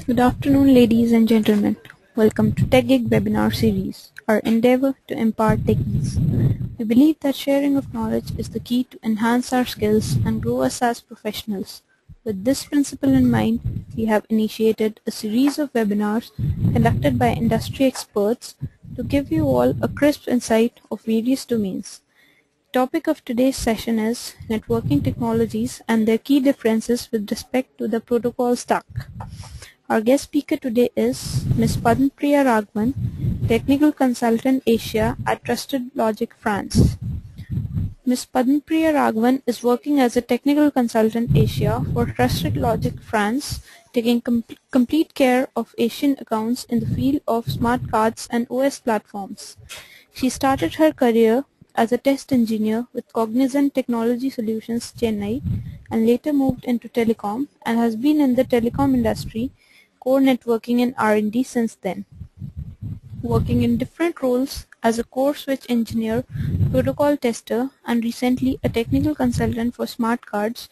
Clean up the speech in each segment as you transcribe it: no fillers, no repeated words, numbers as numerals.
Good afternoon, ladies and gentlemen. Welcome to TechGig webinar series, our endeavor to impart techies. We believe that sharing of knowledge is the key to enhance our skills and grow us as professionals. With this principle in mind, we have initiated a series of webinars conducted by industry experts to give you all a crisp insight of various domains. The topic of today's session is networking technologies and their key differences with respect to the protocol stack. Our guest speaker today is Ms. Padmapriya Raghavan, Technical Consultant Asia at Trusted Logic France. Ms. Padmapriya Raghavan is working as a Technical Consultant Asia for Trusted Logic France, taking complete care of Asian accounts in the field of smart cards and OS platforms. She started her career as a test engineer with Cognizant Technology Solutions, Chennai, and later moved into telecom and has been in the telecom industry, core networking and R&D since then. Working in different roles as a core switch engineer, protocol tester, and recently a technical consultant for smart cards,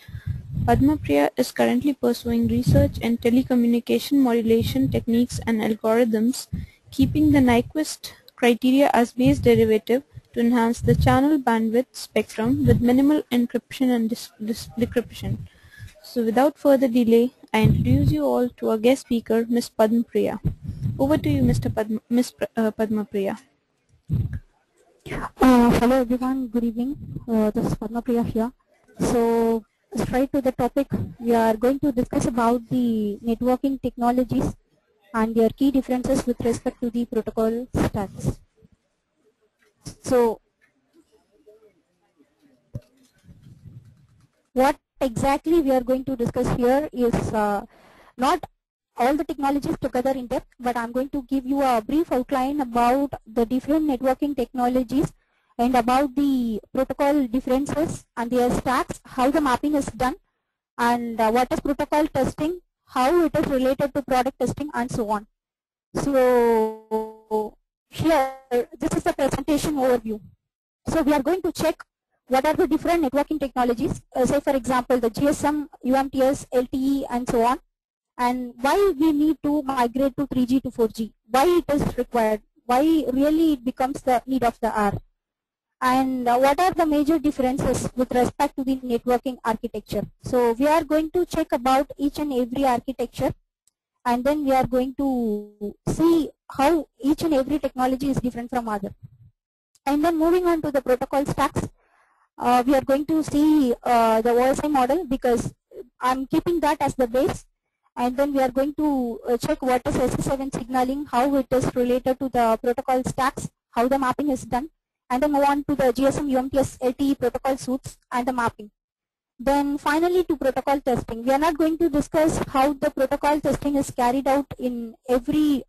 Padmapriya is currently pursuing research in telecommunication modulation techniques and algorithms, keeping the Nyquist criteria as base derivative to enhance the channel bandwidth spectrum with minimal encryption and decryption. So without further delay, I introduce you all to our guest speaker, Ms. Padmapriya. Over to you, Ms. Padmapriya. Hello everyone, good evening. This is Padmapriya here. So straight to the topic, we are going to discuss about the networking technologies and their key differences with respect to the protocol stacks. So what exactly we are going to discuss here is not all the technologies together in depth, but I'm going to give you a brief outline about the different networking technologies and about the protocol differences and their stacks, how the mapping is done, and what is protocol testing, how it is related to product testing, and so on. So here, this is the presentation overview. So we are going to check what are the different networking technologies, say for example the GSM, UMTS, LTE, and so on, and why we need to migrate to 3G to 4G, why it is required, why really it becomes the need of the hour, and what are the major differences with respect to the networking architecture. So we are going to check about each and every architecture, and then we are going to see how each and every technology is different from other. And then moving on to the protocol stacks, we are going to see the OSI model, because I'm keeping that as the base. And then we are going to check what is SS7 signaling, how it is related to the protocol stacks, how the mapping is done, and then move on to the GSM, UMTS, LTE protocol suites and the mapping. Then finally to protocol testing. We are not going to discuss how the protocol testing is carried out in every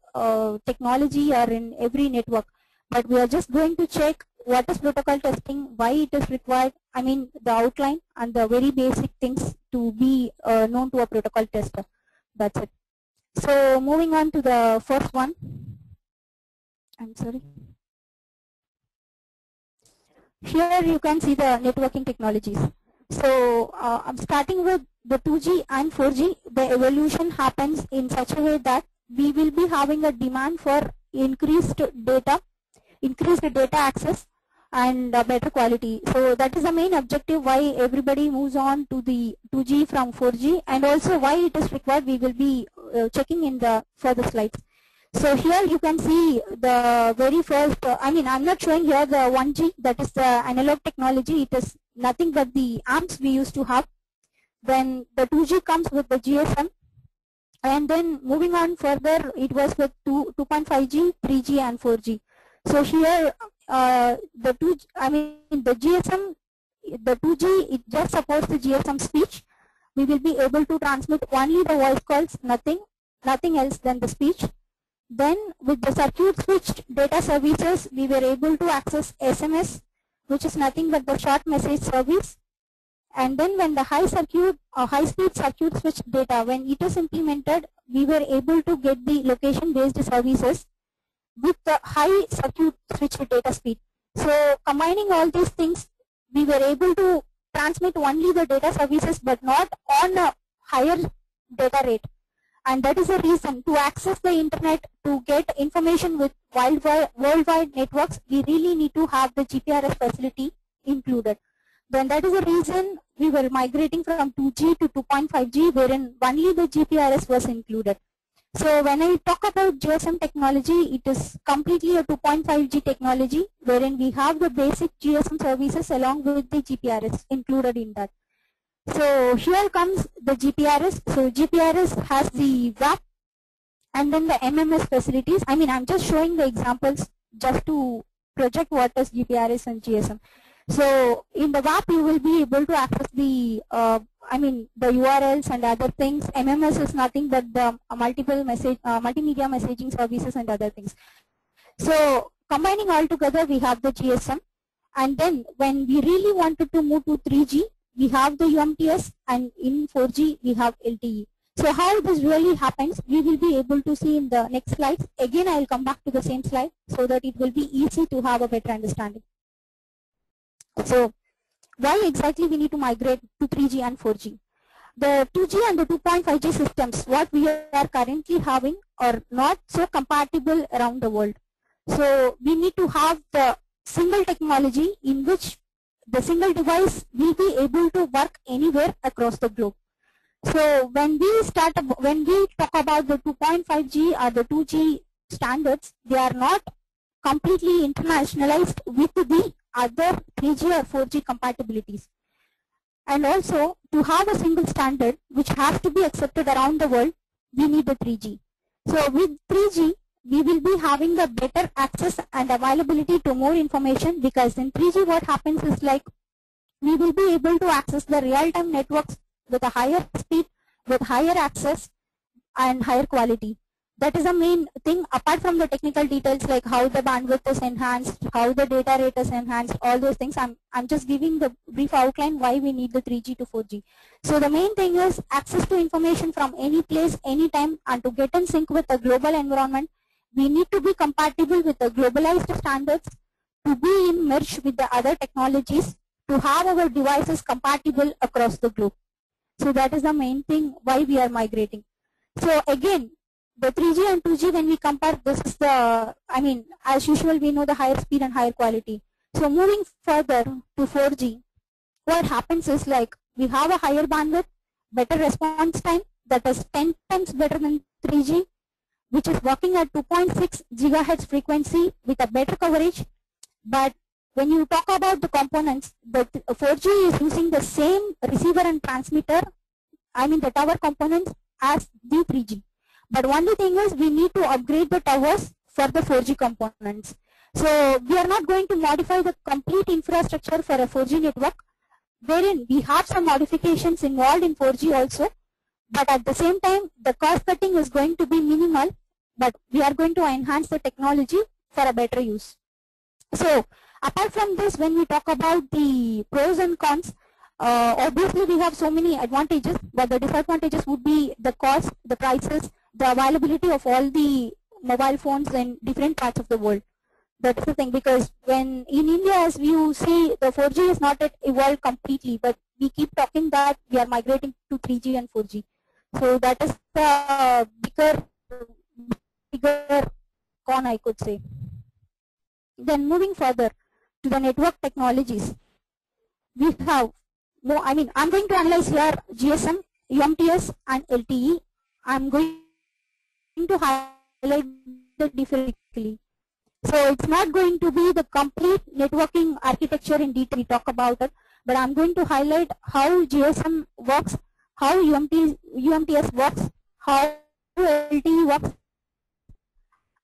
technology or in every network, but we are just going to check what is protocol testing, why it is required, I mean the outline and the very basic things to be known to a protocol tester. That's it. So moving on to the first one. I'm sorry. Here you can see the networking technologies. So I'm starting with the 2G and 4G. The evolution happens in such a way that we will be having a demand for increased data access and better quality. So that is the main objective why everybody moves on to the 2G from 4G, and also why it is required we will be checking in the further slides. So here you can see the very first, I'm not showing here the 1G, that is the analog technology. It is nothing but the amps we used to have. Then the 2G comes with the GSM, and then moving on further it was with 2.5G, 3G and 4G. So here the GSM, the 2G, it just supports the GSM speech. We will be able to transmit only the voice calls, nothing else than the speech. Then with the circuit switched data services, we were able to access SMS, which is nothing but the short message service. And then when the high-speed circuit switched data, when it is implemented, we were able to get the location-based services with the high circuit switched data speed. So combining all these things, we were able to transmit only the data services, but not on a higher data rate. And that is the reason to access the internet, to get information with worldwide networks, we really need to have the GPRS facility included. Then that is the reason we were migrating from 2G to 2.5G, wherein only the GPRS was included. So when I talk about GSM technology, it is completely a 2.5G technology, wherein we have the basic GSM services along with the GPRS included in that. So here comes the GPRS. So GPRS has the WAP and then the MMS facilities. I mean, I'm just showing the examples just to project what is GPRS and GSM. So in the WAP, you will be able to access the, the URLs and other things. MMS is nothing but the multimedia messaging services and other things. So combining all together, we have the GSM. And then when we really wanted to move to 3G, we have the UMTS, and in 4G, we have LTE. So how this really happens, we will be able to see in the next slides. Again, I will come back to the same slide so that it will be easy to have a better understanding. So why exactly we need to migrate to 3G and 4G? The 2G and the 2.5G systems, what we are currently having, are not so compatible around the world. So we need to have the single technology in which the single device will be able to work anywhere across the globe. So when we talk about the 2.5G or the 2G standards, they are not completely internationalized with the other 3G or 4G compatibilities. And also, to have a single standard which has to be accepted around the world, we need the 3G. So with 3G, we will be having the better access and availability to more information, because in 3G what happens is like we will be able to access the real-time networks with a higher speed, with higher access and higher quality. That is the main thing, apart from the technical details like how the bandwidth is enhanced, how the data rate is enhanced, all those things. I'm just giving the brief outline why we need the 3G to 4G. So the main thing is access to information from any place, anytime, and to get in sync with the global environment. We need to be compatible with the globalized standards, to be in merge with the other technologies, to have our devices compatible across the globe. So that is the main thing why we are migrating. So again, the 3G and 2G, when we compare, this is the, as usual, we know the higher speed and higher quality. So moving further to 4G, what happens is like we have a higher bandwidth, better response time, that is 10 times better than 3G, which is working at 2.6 gigahertz frequency with a better coverage. But when you talk about the components, the 4G is using the same receiver and transmitter, the tower components as the 3G. But only thing is we need to upgrade the towers for the 4G components. So we are not going to modify the complete infrastructure for a 4G network, wherein we have some modifications involved in 4G also. But at the same time, the cost cutting is going to be minimal, but we are going to enhance the technology for a better use. So apart from this, when we talk about the pros and cons, obviously we have so many advantages, but the disadvantages would be the cost, the prices, the availability of all the mobile phones in different parts of the world. That is the thing, because when in India, as you see, the 4G is not yet evolved completely, but we keep talking that we are migrating to 3G and 4G. So that is the bigger con, I could say. Then moving further to the network technologies, we have more. I'm going to analyze here GSM, UMTS, and LTE. I'm going to highlight the differently. So it's not going to be the complete networking architecture in detail we talk about it, but I'm going to highlight how GSM works, how UMTS works, how LTE works,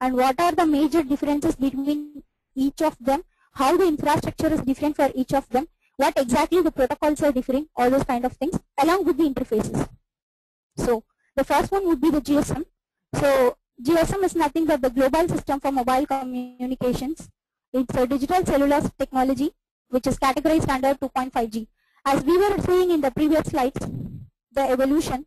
and what are the major differences between each of them, how the infrastructure is different for each of them, what exactly the protocols are differing, all those kind of things, along with the interfaces. So the first one would be the GSM. So GSM is nothing but the global system for mobile communications. It's a digital cellular technology which is categorized under 2.5G. As we were seeing in the previous slides, the evolution.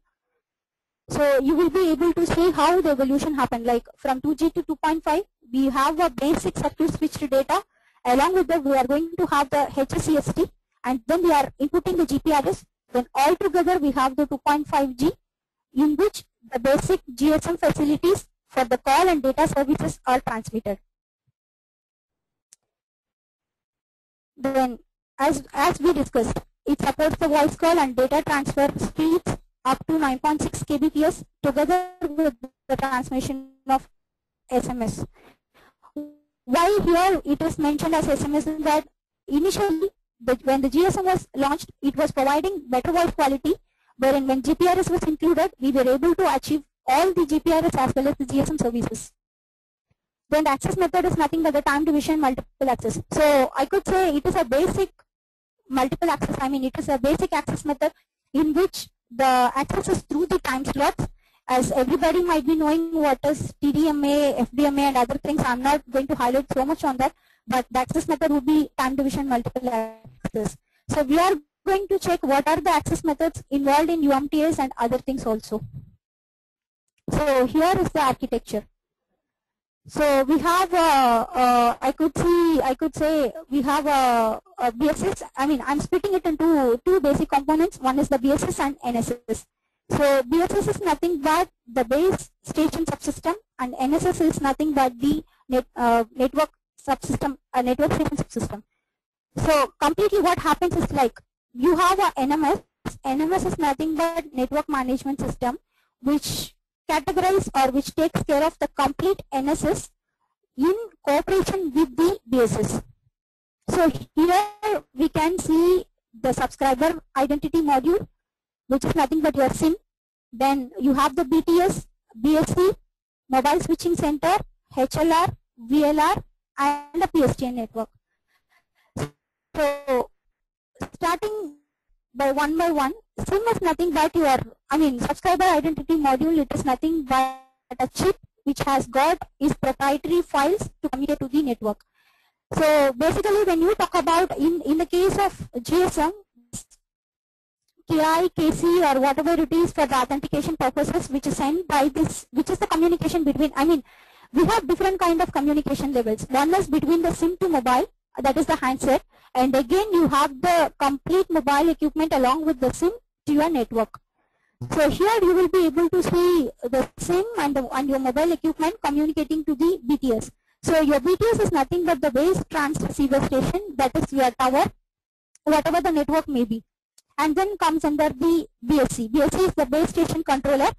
So you will be able to see how the evolution happened. Like from 2G to 2.5, we have a basic circuit switched data. Along with that, we are going to have the HSCST, and then we are inputting the GPRS. Then all together, we have the 2.5G, in which the basic GSM facilities for the call and data services are transmitted. Then, as we discussed, it supports the voice call and data transfer speeds up to 9.6 kbps together with the transmission of SMS. Why here it is mentioned as SMS is that initially when the GSM was launched, it was providing better voice quality, wherein when GPRS was included, we were able to achieve all the GPRS as well as the GSM services. Then the access method is nothing but the time division multiple access. So I could say it is a basic multiple access. I mean, it is a basic access method in which the access is through the time slots. As everybody might be knowing what is TDMA, FDMA and other things, I'm not going to highlight so much on that, but the access method would be time division multiple access. So we are going to check what are the access methods involved in UMTS and other things also. So here is the architecture. So we have, I could say we have a BSS. I mean, I'm splitting it into two basic components. One is the BSS and NSS. So BSS is nothing but the base station subsystem, and NSS is nothing but the network subsystem, network station subsystem. So completely what happens is like you have a NMS. NMS is nothing but network management system, which categorize or which takes care of the complete NSS in cooperation with the BSS. So here we can see the subscriber identity module, which is nothing but your SIM. Then you have the BTS, BSC, mobile switching center, HLR, VLR, and the PSTN network. So starting by one, SIM is nothing but your, subscriber identity module. It is nothing but a chip which has got its proprietary files to communicate to the network. So basically, when you talk about in the case of GSM, KI, KC, or whatever it is for the authentication purposes, which is sent by this, which is the communication between. We have different kind of communication levels. One is between the SIM to mobile, that is the handset, and again you have the complete mobile equipment along with the SIM to your network. So here you will be able to see the SIM and your mobile equipment communicating to the BTS. So your BTS is nothing but the base transceiver station, that is your tower, whatever the network may be. And then comes under the BSC. BSC is the base station controller.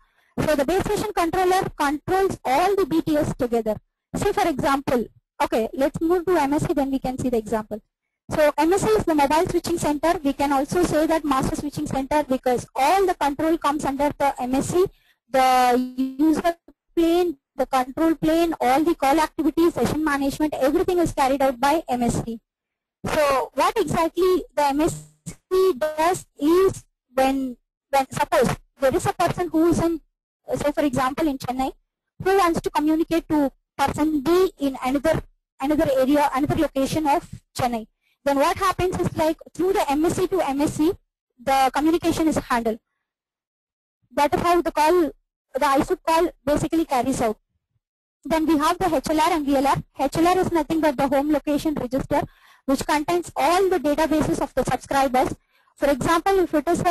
So the base station controller controls all the BTS together. Say for example, okay, let's move to MSC, then we can see the example. So MSC is the mobile switching center. We can also say that master switching center because all the control comes under the MSC. The user plane, the control plane, all the call activities, session management, everything is carried out by MSC. So what exactly the MSC does is when suppose there is a person who is in, say for example in Chennai, who wants to communicate to person B in another area, another location of Chennai. Then what happens is like through the MSC to MSC, the communication is handled. That is how the ISUP call basically carries out. Then we have the HLR and VLR. HLR is nothing but the home location register, which contains all the databases of the subscribers. For example, if it is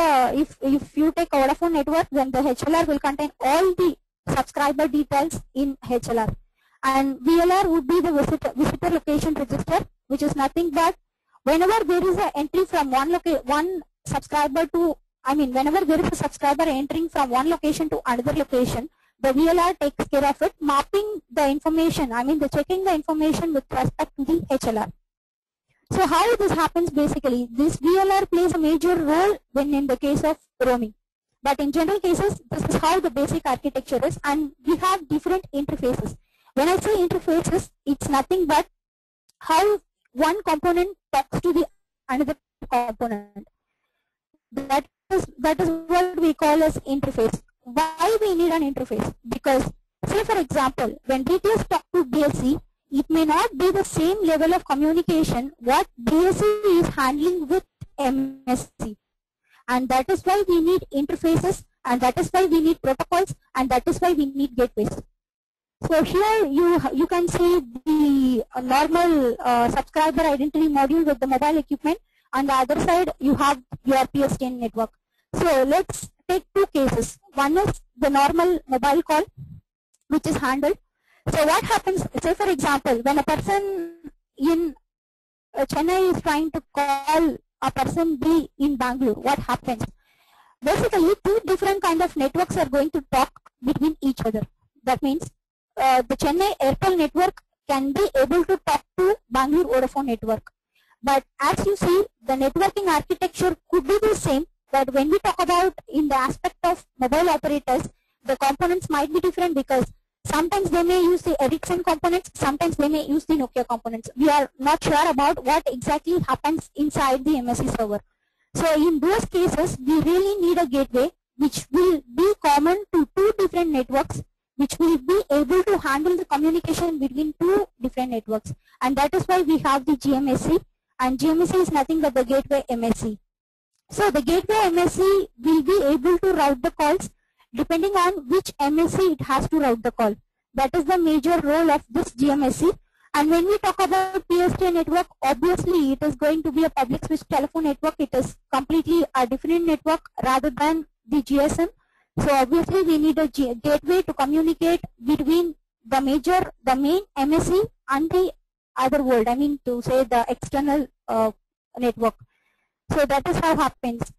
if you take a Vodafone network, then the HLR will contain all the subscriber details in HLR. And VLR would be the visitor location register, which is nothing but whenever there is an entry from one subscriber to, whenever there is a subscriber entering from one location to another location, the VLR takes care of it, mapping the information, checking the information with respect to the HLR. So how this happens basically, this VLR plays a major role when in the case of roaming. But in general cases, this is how the basic architecture is, and we have different interfaces. When I say interfaces, it's nothing but how one component talks to the another component. That is what we call as interface. Why we need an interface? Because say for example, when BTS talk to BSC, it may not be the same level of communication what BSC is handling with MSC. And that is why we need interfaces, and that is why we need protocols, and that is why we need gateways. So here you can see the normal subscriber identity module with the mobile equipment. On the other side, you have your PSTN network. So let's take two cases. One is the normal mobile call which is handled. So what happens, say for example, when a person in Chennai is trying to call a person B in Bangalore, what happens? Basically, two different kind of networks are going to talk between each other. That means the Chennai Airtel network can be able to talk to Bangalore Vodafone network. But as you see, the networking architecture could be the same, but when we talk about in the aspect of mobile operators, the components might be different, because sometimes they may use the Ericsson components, sometimes they may use the Nokia components. We are not sure about what exactly happens inside the MSC server. So in those cases, we really need a gateway which will be common to two different networks, which will be able to handle the communication between two different networks. And that is why we have the GMSC, and GMSC is nothing but the gateway MSC. So the gateway MSC will be able to route the calls depending on which MSC it has to route the call. That is the major role of this GMSC. And when we talk about PSTN network, obviously it is going to be a public switch telephone network. It is completely a different network rather than the GSM. So obviously we need a gateway to communicate between the main MSC and the other world, I mean to say the external network. So that is how it happens.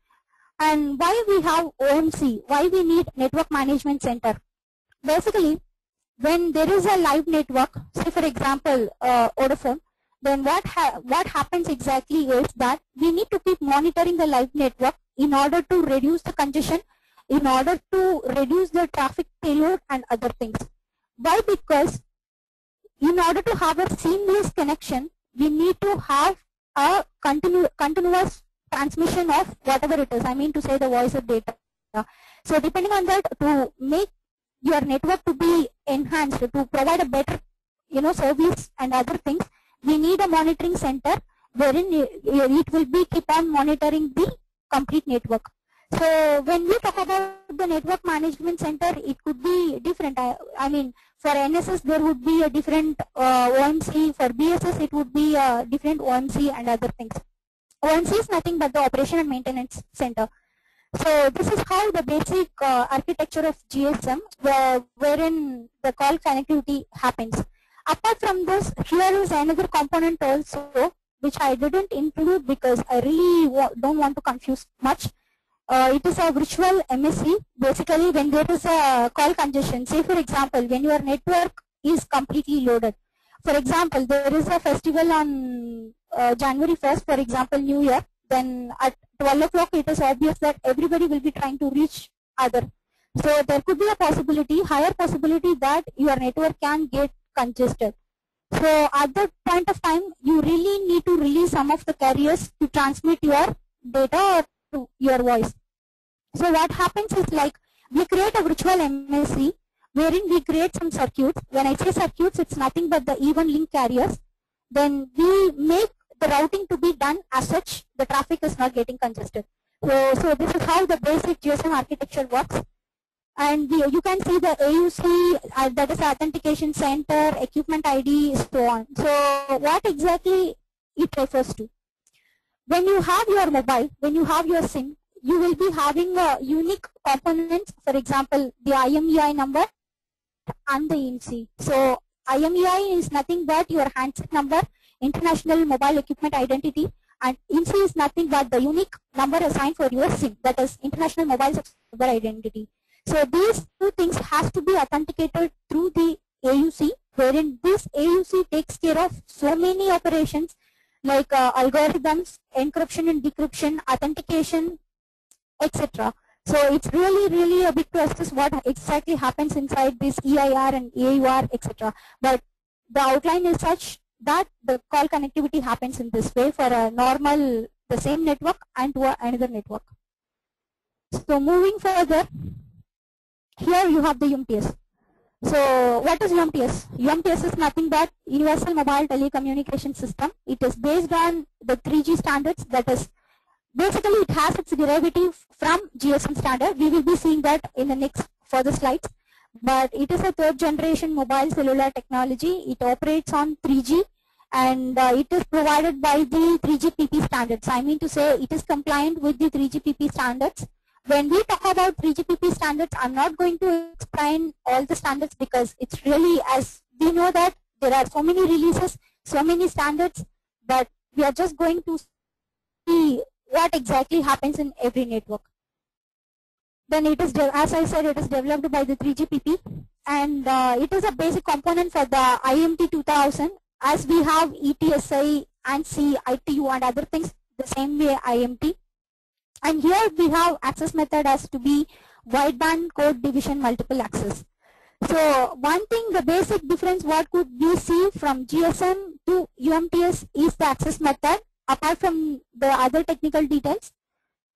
And why we have OMC, why we need network management center? Basically, when there is a live network, say for example Vodafone, then what happens exactly is that we need to keep monitoring the live network in order to reduce the congestion, in order to reduce the traffic payload and other things. Why? Because in order to have a seamless connection, we need to have a continuous transmission of whatever it is, I mean to say the voice or data. So depending on that, to make your network to be enhanced, to provide a better service and other things, we need a monitoring center wherein it will be keep on monitoring the complete network. So when we talk about the network management center, it could be different. I mean, for NSS there would be a different OMC. For BSS it would be a different OMC and other things. OMC is nothing but the operation and maintenance center. So this is how the basic architecture of GSM, wherein the call connectivity happens. Apart from this, here is another component also, which I didn't include because I really don't want to confuse much. It is a virtual MSC. Basically, when there is a call congestion, say for example, when your network is completely loaded. For example, there is a festival on January 1st, for example, New Year. Then at 12 o'clock, it is obvious that everybody will be trying to reach other. So there could be a possibility, higher possibility, that your network can get congested. So at that point of time, you really need to release some of the carriers to transmit your data or to your voice. So what happens is, like, we create a virtual MSC wherein we create some circuits. When I say circuits, it's nothing but the even link carriers. Then we make the routing to be done as such the traffic is not getting congested. So this is how the basic GSM architecture works. And you can see the AUC, that is authentication center, equipment ID, so on. So what exactly it refers to? When you have your mobile, when you have your SIM, you will be having a unique components, for example, the IMEI number and the IMC. So IMEI is nothing but your handset number, International Mobile Equipment Identity, and IMC is nothing but the unique number assigned for your SIM, that is International Mobile Subscriber Identity. So these two things has to be authenticated through the AUC, wherein this AUC takes care of so many operations like algorithms, encryption and decryption, authentication, etc. So it's really a big process what exactly happens inside this EIR and EIUR, etc. But the outline is such that the call connectivity happens in this way for a normal, the same network and to another network. So moving further, here you have the UMTS. So what is UMTS? UMTS is nothing but Universal Mobile Telecommunication System. It is based on the 3G standards. That is, basically it has its derivative from GSM standard. We will be seeing that in the next further slides. But it is a third generation mobile cellular technology. It operates on 3G and it is provided by the 3GPP standards. I mean to say it is compliant with the 3GPP standards, when we talk about 3GPP standards, I'm not going to explain all the standards because it's really, as we know that there are so many releases, so many standards, but we are just going to see what exactly happens in every network. Then it is, as I said, it is developed by the 3GPP, and it is a basic component for the IMT 2000, as we have ETSI, ANSI, ITU and other things the same way IMT. And here we have access method as to be wideband code division multiple access. So one thing, the basic difference what could we see from GSM to UMTS is the access method, apart from the other technical details.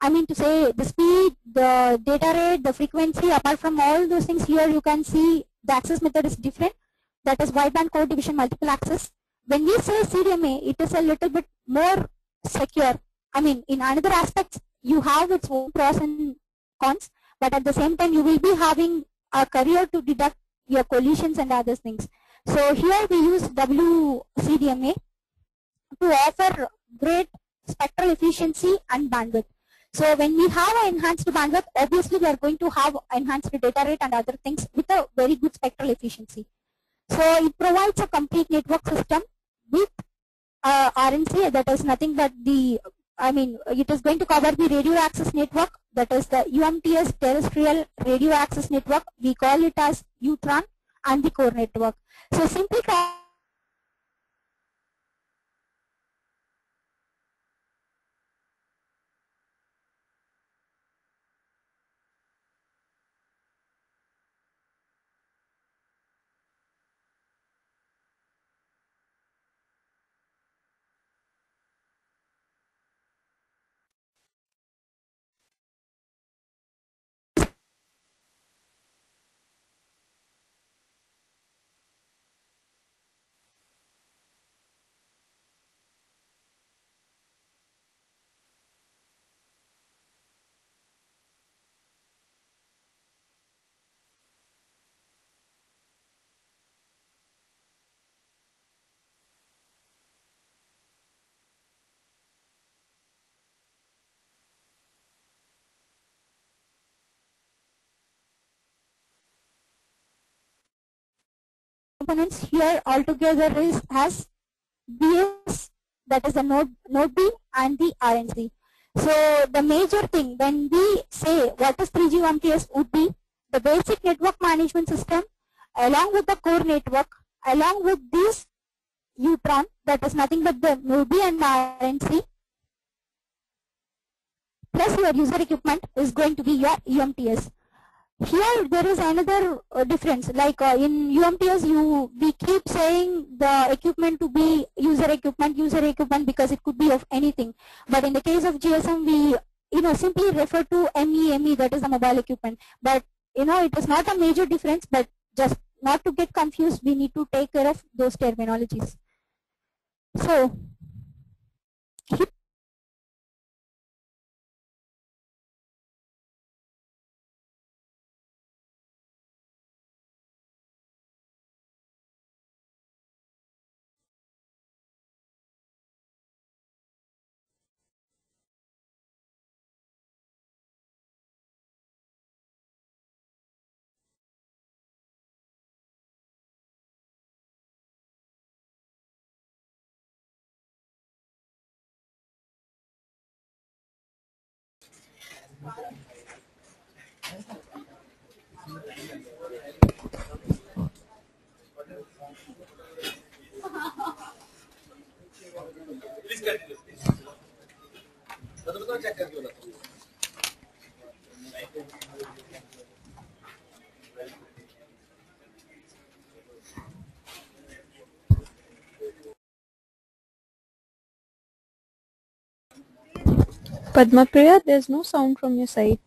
I mean to say the speed, the data rate, the frequency, apart from all those things, here you can see the access method is different. That is wideband code division multiple access. When we say CDMA, it is a little bit more secure. I mean, in another aspects, you have its own pros and cons, but at the same time, you will be having a career to deduct your collisions and other things. So here we use WCDMA to offer great spectral efficiency and bandwidth. So when we have an enhanced bandwidth, obviously we are going to have enhanced data rate and other things with a very good spectral efficiency. So it provides a complete network system with RNC, that is nothing but the, I mean, it is going to cover the radio access network, that is the UMTS terrestrial radio access network. We call it as UTRAN, and the core network. So simply components here altogether is has BS, that is the node B, and the RNC. So the major thing when we say what is 3G UMTS would be the basic network management system along with the core network, along with this UTRON, that is nothing but the node B and RNC, plus your user equipment is going to be your UMTS. Here there is another difference, like in UMTS we keep saying the equipment to be user equipment because it could be of anything, but in the case of GSM we simply refer to ME, that is the mobile equipment, but it is not a major difference, but just not to get confused we need to take care of those terminologies. So Padmapriya, there's no sound from your side.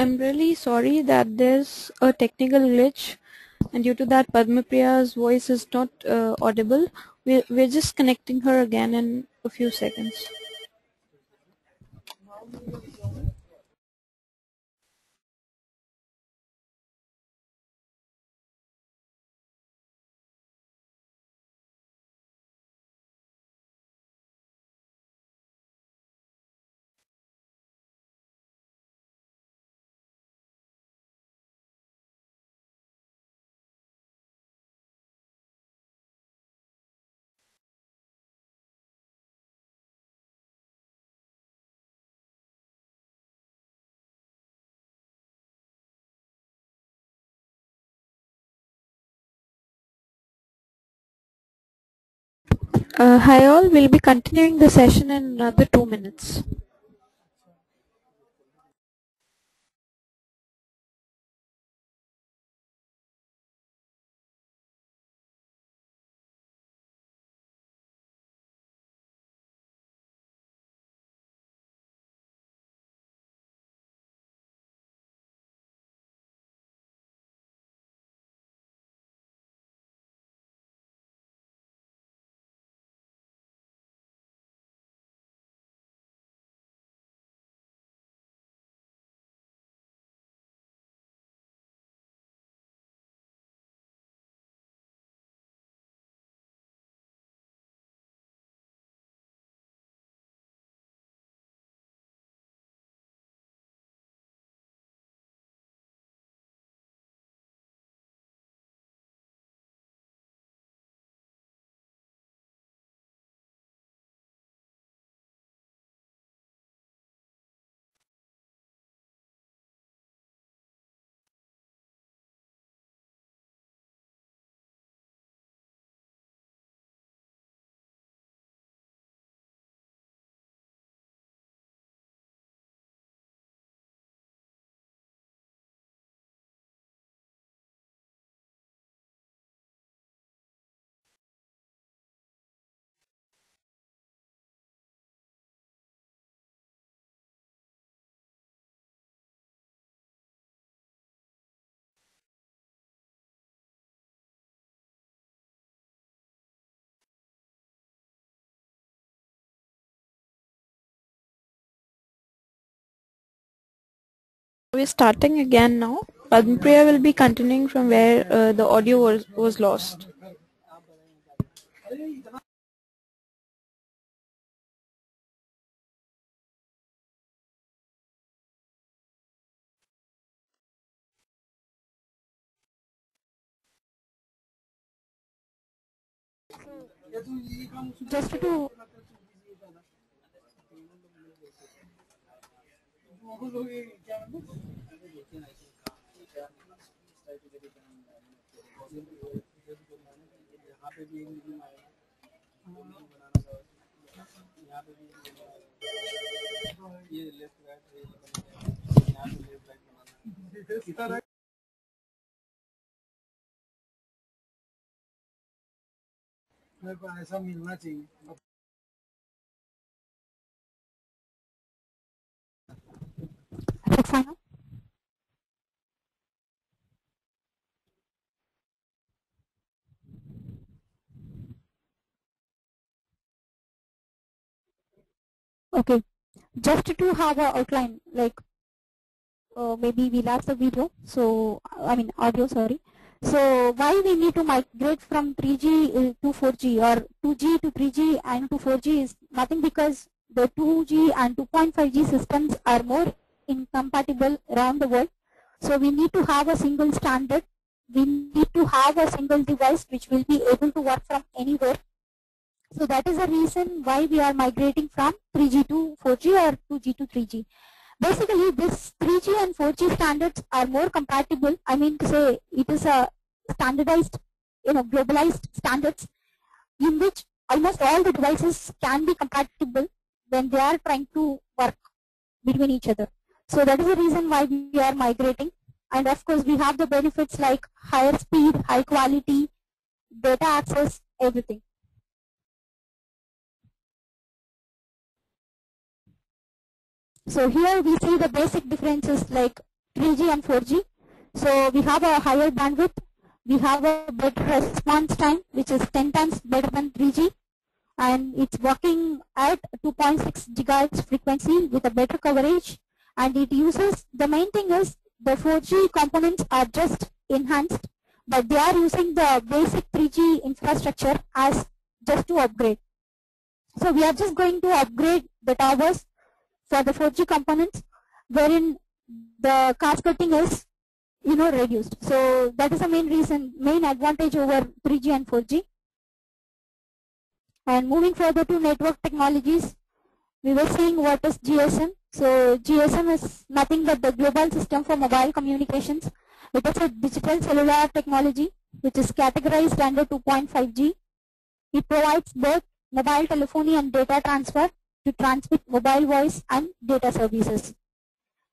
I'm really sorry that there's a technical glitch, and due to that, Padmapriya's voice is not audible. We're just connecting her again in a few seconds. Hi all, we'll be continuing the session in another 2 minutes. We're starting again now. Padmapriya will be continuing from where the audio was lost. Just to okay, just to have a outline, like maybe we lost the video, so I mean audio, sorry. So why we need to migrate from 3G to 4G or 2G to 3G and to 4G is nothing, because the 2G and 2.5G systems are more incompatible around the world. So we need to have a single standard. We need to have a single device which will be able to work from anywhere. So that is the reason why we are migrating from 3G to 4G or 2G to 3G. Basically, this 3G and 4G standards are more compatible. I mean to say, it is a standardized, globalized standards in which almost all the devices can be compatible when they are trying to work between each other. So that is the reason why we are migrating. And of course, we have the benefits like higher speed, high quality, data access, everything. So here we see the basic differences, like 3G and 4G. So we have a higher bandwidth, we have a better response time, which is 10 times better than 3G, and it's working at 2.6 gigahertz frequency with a better coverage, and it uses, the main thing is the 4G components are just enhanced, but they are using the basic 3G infrastructure as just to upgrade. So we are just going to upgrade the towers for the 4G components, wherein the cost cutting is reduced. So that is the main reason, main advantage over 3G and 4G. And moving further to network technologies, we were seeing what is GSM. So GSM is nothing but the global system for mobile communications. It is a digital cellular technology which is categorized under 2.5G. It provides both mobile telephony and data transfer to transmit mobile voice and data services.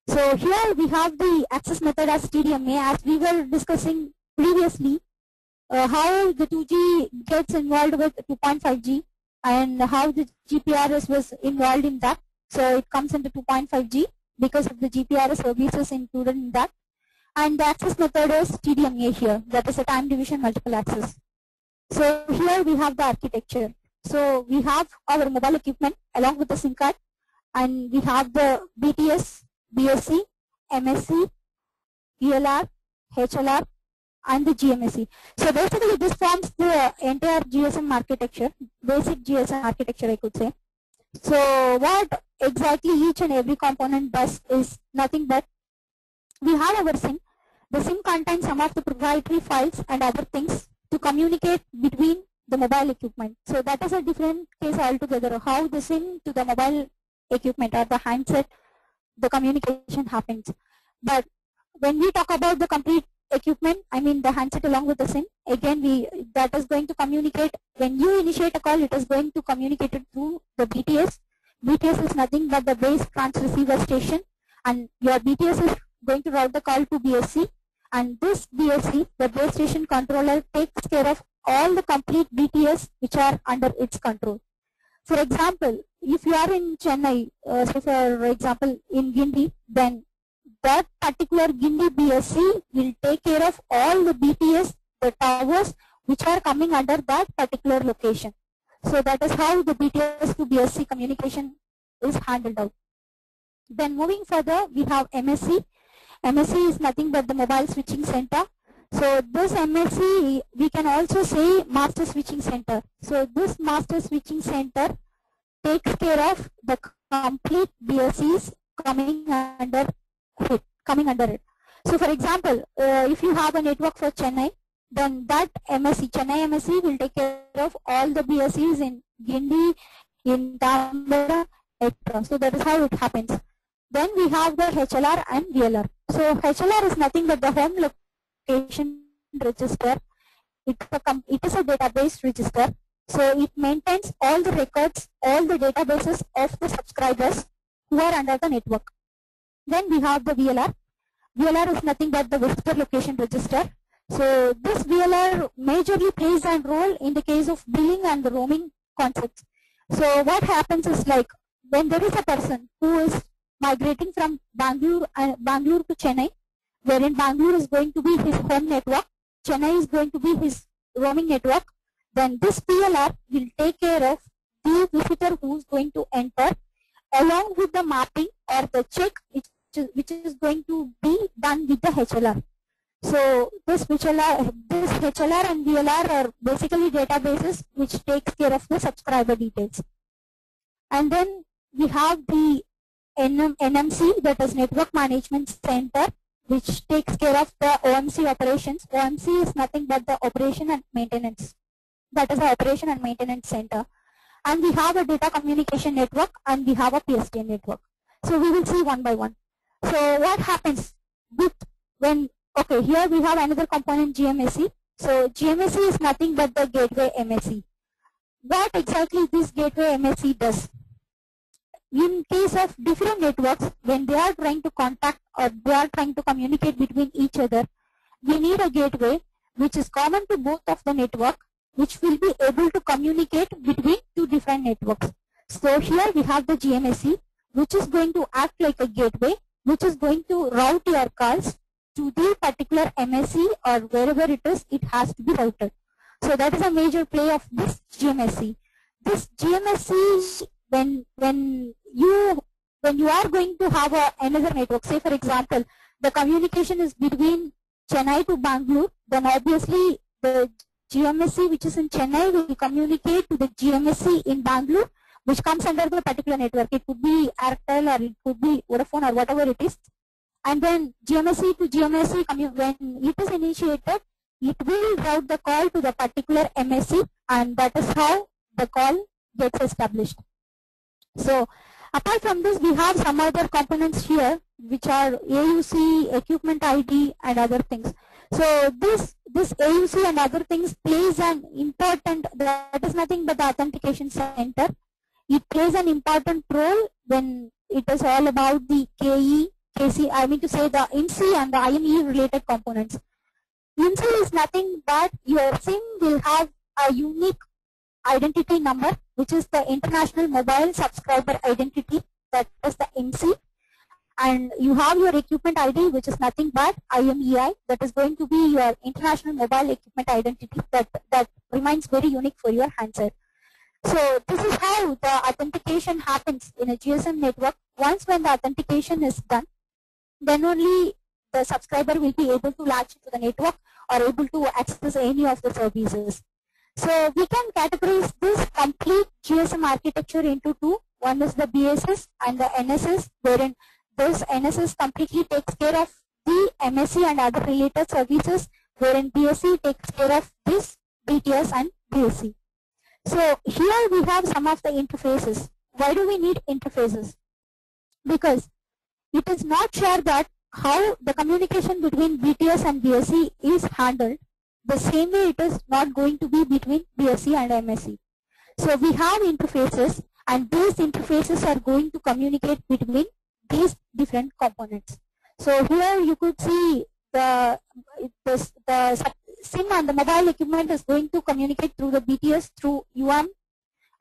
So here we have the access method as TDMA, as we were discussing previously, how the 2G gets involved with 2.5G and how the GPRS was involved in that. So it comes into 2.5G because of the GPRS services included in that. And the access method is TDMA here, that is a time division multiple access. So here we have the architecture. So we have our mobile equipment along with the SIM card, and we have the BTS, BSC, MSC, ELR, HLR, and the GMSC. So basically this forms the entire GSM architecture, basic GSM architecture I could say. So what exactly each and every component does is nothing but, we have our SIM. The SIM contains some of the proprietary files and other things to communicate between the mobile equipment. So that is a different case altogether, how the SIM to the mobile equipment or the handset, the communication happens. But when we talk about the complete equipment, I mean the handset along with the SIM, again that is going to communicate, when you initiate a call, it is going to communicate it through the BTS. BTS is nothing but the base transceiver station, and your BTS is going to route the call to BSC, and this BSC, the base station controller, takes care of all the complete BTS which are under its control. For example, if you are in Chennai, so for example in Guindy, then that particular Guindy BSC will take care of all the BTS, the towers which are coming under that particular location. So that is how the BTS to BSC communication is handled out. Then moving further, we have MSC. MSC is nothing but the mobile switching center. So this MSC, we can also say master switching center. So this master switching center takes care of the complete BSCs coming under it. So for example, if you have a network for Chennai, then that MSC, Chennai MSC will take care of all the BSCs in Guindy, in Tambara, etc. So that is how it happens. Then we have the HLR and VLR. So HLR is nothing but the home location register. It is a database register. So it maintains all the records, all the databases of the subscribers who are under the network. Then we have the VLR. VLR is nothing but the visitor location register. So this VLR majorly plays a role in the case of billing and the roaming concepts. So what happens is, like, when there is a person who is migrating from Bangalore to Chennai, wherein Bangalore is going to be his home network, Chennai is going to be his roaming network, then this VLR will take care of the visitor who is going to enter, along with the mapping or the check which is going to be done with the HLR. So this HLR and VLR are basically databases which takes care of the subscriber details. And then we have the NMC, that is Network Management Center, which takes care of the OMC operations. OMC is nothing but the operation and maintenance. That is the operation and maintenance center. And we have a data communication network, and we have a PSTN network. So we will see one by one. So what happens with when, okay, here we have another component, GMSC. So GMSC is nothing but the gateway MSC. What exactly this gateway MSC does? In case of different networks, when they are trying to contact or they are trying to communicate between each other, we need a gateway which is common to both of the network, which will be able to communicate between two different networks. So here we have the GMSC, which is going to act like a gateway, which is going to route your calls to the particular MSC or wherever it is, it has to be routed. So that is a major play of this GMSC. This GMSC, when you are going to have another network, say for example, the communication is between Chennai to Bangalore, then obviously the GMSC which is in Chennai will communicate to the GMSC in Bangalore, which comes under the particular network. It could be Airtel or it could be Vodafone or whatever it is. And then GMSC to GMSC, when it is initiated, it will route the call to the particular MSC, and that is how the call gets established. So apart from this, we have some other components here, which are AUC, equipment ID, and other things. So this AUC and other things plays an important, that is nothing but the authentication center. It plays an important role when it is all about the KE, KC, I mean to say the INC and the IME related components. INC is nothing but your SIM will have a unique identity number, which is the International Mobile Subscriber Identity, that is the INC. And you have your equipment ID, which is nothing but IMEI, that is going to be your International Mobile Equipment Identity, that remains very unique for your handset. So this is how the authentication happens in a GSM network. Once when the authentication is done, then only the subscriber will be able to latch into the network or able to access any of the services. So we can categorize this complete GSM architecture into two. One is the BSS and the NSS, wherein this NSS completely takes care of the MSC and other related services, wherein BSC takes care of this BTS and BSC. So here we have some of the interfaces. Why do we need interfaces? Because it is not sure that how the communication between BTS and BSC is handled the same way it is not going to be between BSC and MSC. So we have interfaces, and these interfaces are going to communicate between these different components. So here you could see the SIM and the mobile equipment is going to communicate through the BTS through UM,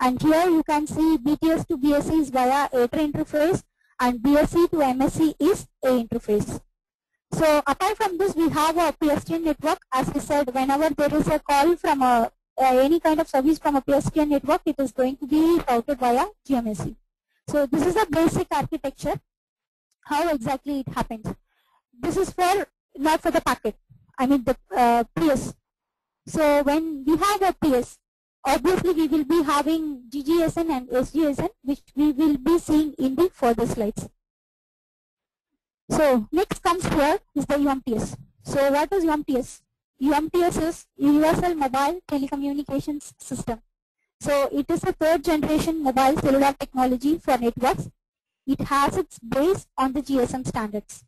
and here you can see BTS to BSC is via ATR interface, and BSC to MSC is A interface. So apart from this, we have a PSTN network. As I said, whenever there is a call from any kind of service from a PSTN network, it is going to be routed via GMSC. So this is a basic architecture. How exactly it happens? This is for not for the packet, I mean the PS. So when we have a PS, obviously we will be having GGSN and SGSN, which we will be seeing in the further slides. So next comes here is the UMTS. So what is UMTS? UMTS is Universal Mobile Telecommunications System. So it is a third generation mobile cellular technology for networks. It has its base on the GSM standards.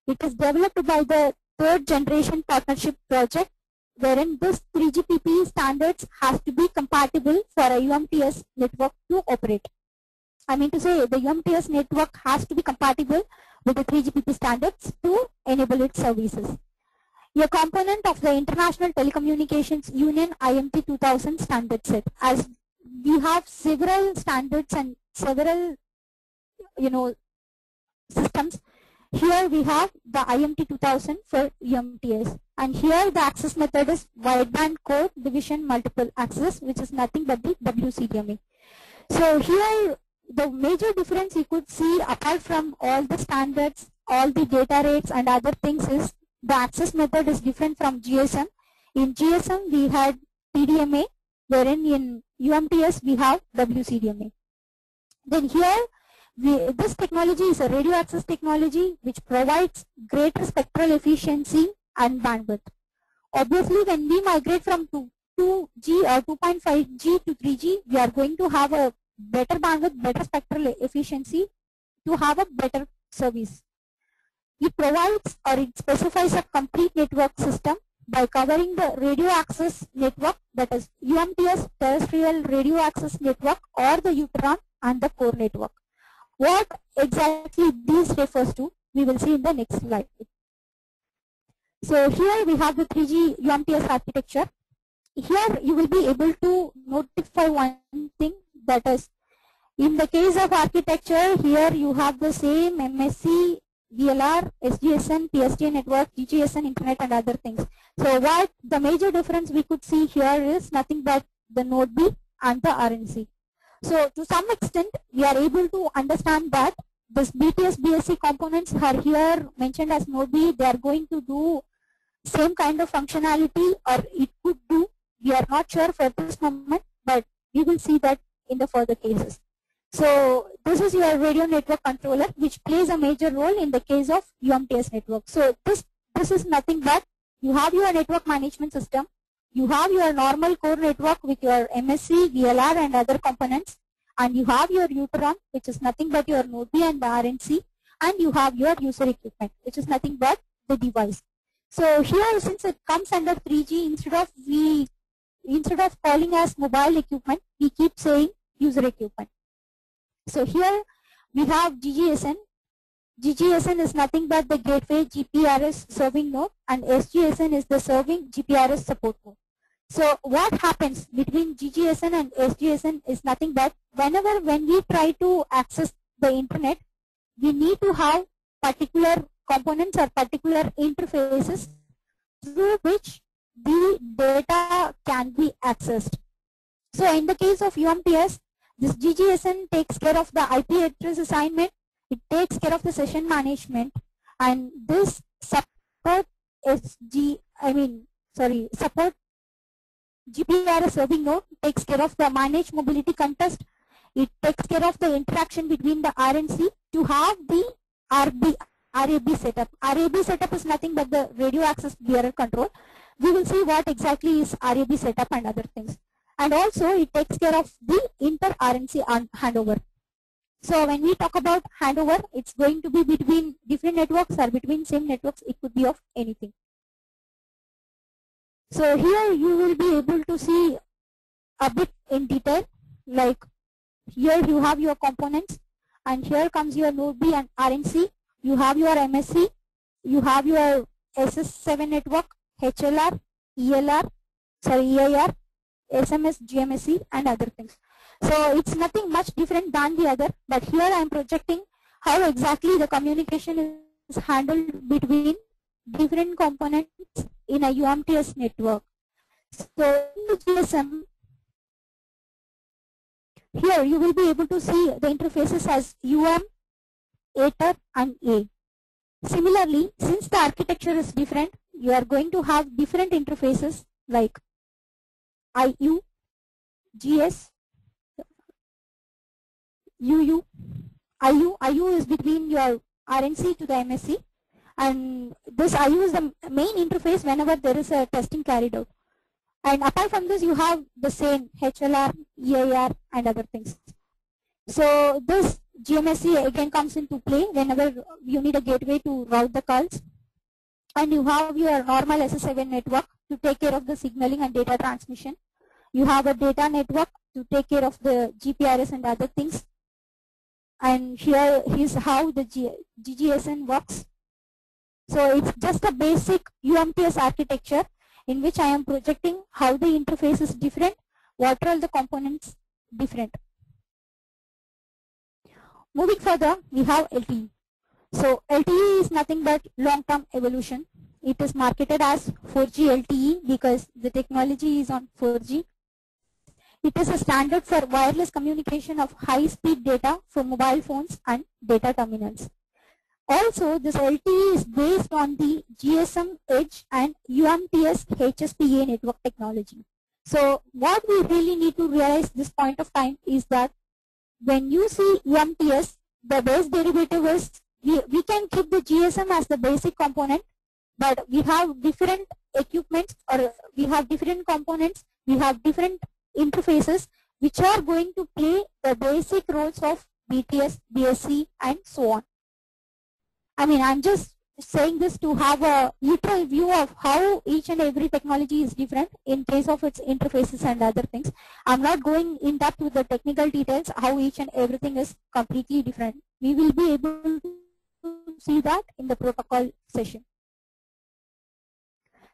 It is developed by the third generation partnership project, wherein this 3GPP standards has to be compatible for a UMTS network to operate. I mean to say the UMTS network has to be compatible with the 3GPP standards to enable its services. A component of the International Telecommunications Union IMT 2000 standard set. As we have several standards and several systems, here we have the IMT 2000 for UMTS, and here the access method is wideband code division multiple access, which is nothing but the WCDMA. So here the major difference you could see, apart from all the standards, all the data rates and other things, is the access method is different from GSM. In GSM we had TDMA, wherein in UMTS we have WCDMA. Then here this technology is a radio access technology which provides greater spectral efficiency and bandwidth. Obviously when we migrate from 2G or 2.5G to 3G, we are going to have a better bandwidth, better spectral efficiency to have a better service. It provides or it specifies a complete network system by covering the radio access network, that is UMTS terrestrial radio access network, or the UTRON and the core network. What exactly this refers to, we will see in the next slide. So here we have the 3G UMTS architecture. Here you will be able to notify one thing, that is, in the case of architecture, here you have the same MSC VLR, SGSN, PSTN network, GGSN, internet and other things. So what the major difference we could see here is nothing but the node B and the RNC. So to some extent we are able to understand that this BTS BSC components are here mentioned as node B. They are going to do same kind of functionality, or it could do. We are not sure for this moment, but we will see that in the further cases. So this is your radio network controller, which plays a major role in the case of UMTS network. So this is nothing but you have your network management system, you have your normal core network with your MSC, VLR and other components, and you have your Uteron, which is nothing but your node B and the RNC, and you have your user equipment, which is nothing but the device. So here, since it comes under 3G, instead of calling as mobile equipment, we keep saying user equipment. So here we have GGSN. GGSN is nothing but the gateway GPRS serving node, and SGSN is the serving GPRS support node. So what happens between GGSN and SGSN is nothing but when we try to access the internet, we need to have particular components or particular interfaces through which the data can be accessed. So in the case of UMTS, this GGSN takes care of the IP address assignment, it takes care of the session management, and this support GPRS serving node takes care of the managed mobility contest. It takes care of the interaction between the RNC to have the RAB setup. RAB setup is nothing but the radio access bearer control. We will see what exactly is RAB setup and other things. And also it takes care of the inter-RNC handover. So when we talk about handover, it's going to be between different networks or between same networks. It could be of anything. So here you will be able to see a bit in detail, like here you have your components, and here comes your node B and RNC. You have your MSC, you have your SS7 network, HLR, EAR, SMS, GMSC and other things. So it's nothing much different than the other, but here I am projecting how exactly the communication is handled between different components in a UMTS network. So in the GSM, here you will be able to see the interfaces as UM, ATER and A. Similarly, since the architecture is different, you are going to have different interfaces like IU, GS, UU. IU is between your RNC to the MSC, and this IU is the main interface whenever there is a testing carried out. And apart from this, you have the same HLR, EAR and other things. So this GMSC again comes into play whenever you need a gateway to route the calls. And you have your normal SS7 network to take care of the signaling and data transmission. You have a data network to take care of the GPRS and other things. And here is how the GGSN works. So it's just a basic UMTS architecture in which I am projecting how the interface is different, what are all the components different. Moving further, we have LTE. So LTE is nothing but long-term evolution. It is marketed as 4G LTE because the technology is on 4G. It is a standard for wireless communication of high-speed data for mobile phones and data terminals. Also, this LTE is based on the GSM Edge and UMTS HSPA network technology. So what we really need to realize this point of time is that when you see UMTS, the base derivative is we can keep the GSM as the basic component, but we have different equipments, or we have different components, we have different interfaces which are going to play the basic roles of BTS, BSC and so on. I mean, I'm just saying this to have a literal view of how each and every technology is different in case of its interfaces and other things. I'm not going in depth with the technical details, how each and everything is completely different. We will be able to see that in the protocol session.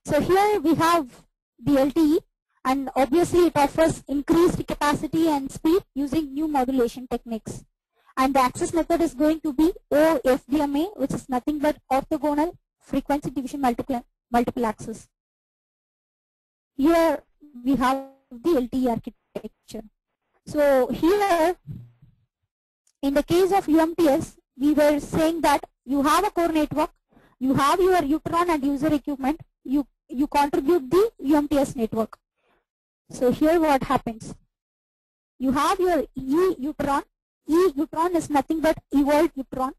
So here we have the LTE, and obviously it offers increased capacity and speed using new modulation techniques. and the access method is going to be OFDMA, which is nothing but orthogonal frequency division multiple access. Here we have the LTE architecture. So here, in the case of UMTS, we were saying that you have a core network, you have your Utron and user equipment, you contribute the UMTS network. So here what happens? You have your E-Utron. E-Utron is nothing but evolved Utron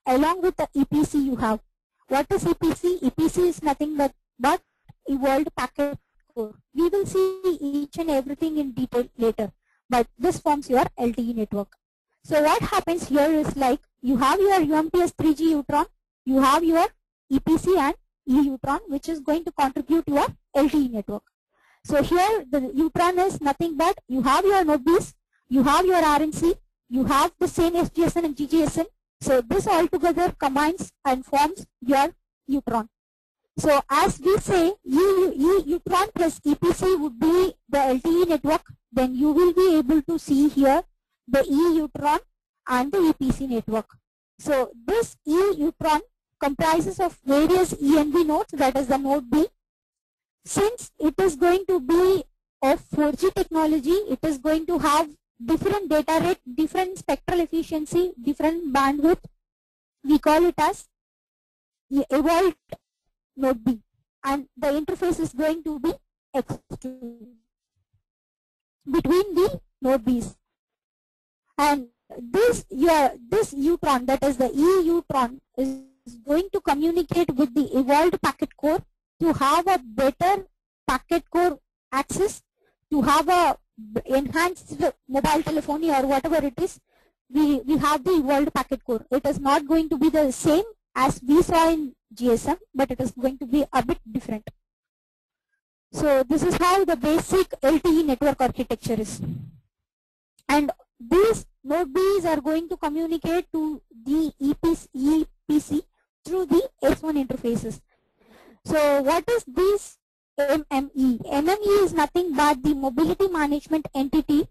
along with the EPC you have. What is EPC? EPC is nothing but evolved packet core. We will see each and everything in detail later, but this forms your LTE network. So what happens here is like you have your UMTS 3G Utron, you have your EPC and E-Utron, which is going to contribute to your LTE network. So here the Utron is nothing but you have your node base, you have your RNC, you have the same SGSN and GGSN. So this all together combines and forms your Utron. So as we say, Utron plus EPC would be the LTE network, then you will be able to see here the E-Utron and the EPC network. So this E-Utron comprises of various ENV nodes, that is the node B. Since it is going to be of 4G technology, it is going to have different data rate, different spectral efficiency, different bandwidth. We call it as evolved node B, and the interface is going to be X2 between the node Bs. And this Utron, that is the E-Utron, is going to communicate with the evolved packet core to have a better packet core access, to have a enhanced mobile telephony or whatever it is. We have the evolved packet core. It is not going to be the same as we saw in GSM, but it is going to be a bit different. So this is how the basic LTE network architecture is. And these node Bs are going to communicate to the EPC through the S1 interfaces. So what is this MME? MME is nothing but the mobility management entity,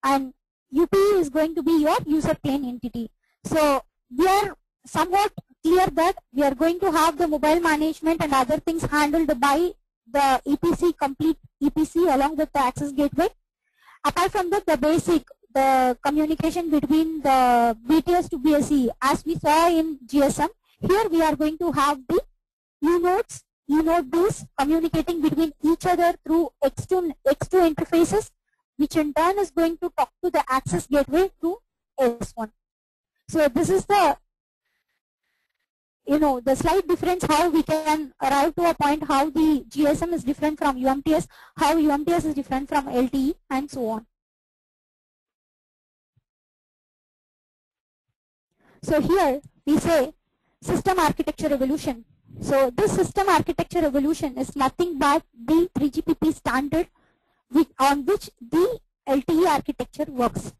and UPE is going to be your user plane entity. So we are somewhat clear that we are going to have the mobile management and other things handled by the EPC, complete EPC along with the access gateway. Apart from that, the basic, the communication between the BTS to BSE, as we saw in GSM, here we are going to have the E-nodes, E-node Bs communicating between each other through X2 interfaces, which in turn is going to talk to the access gateway to S1. So this is the, the slight difference, how we can arrive to a point how the GSM is different from UMTS, how UMTS is different from LTE, and so on. So here we say system architecture evolution. So this system architecture evolution is nothing but the 3GPP standard on which the LTE architecture works.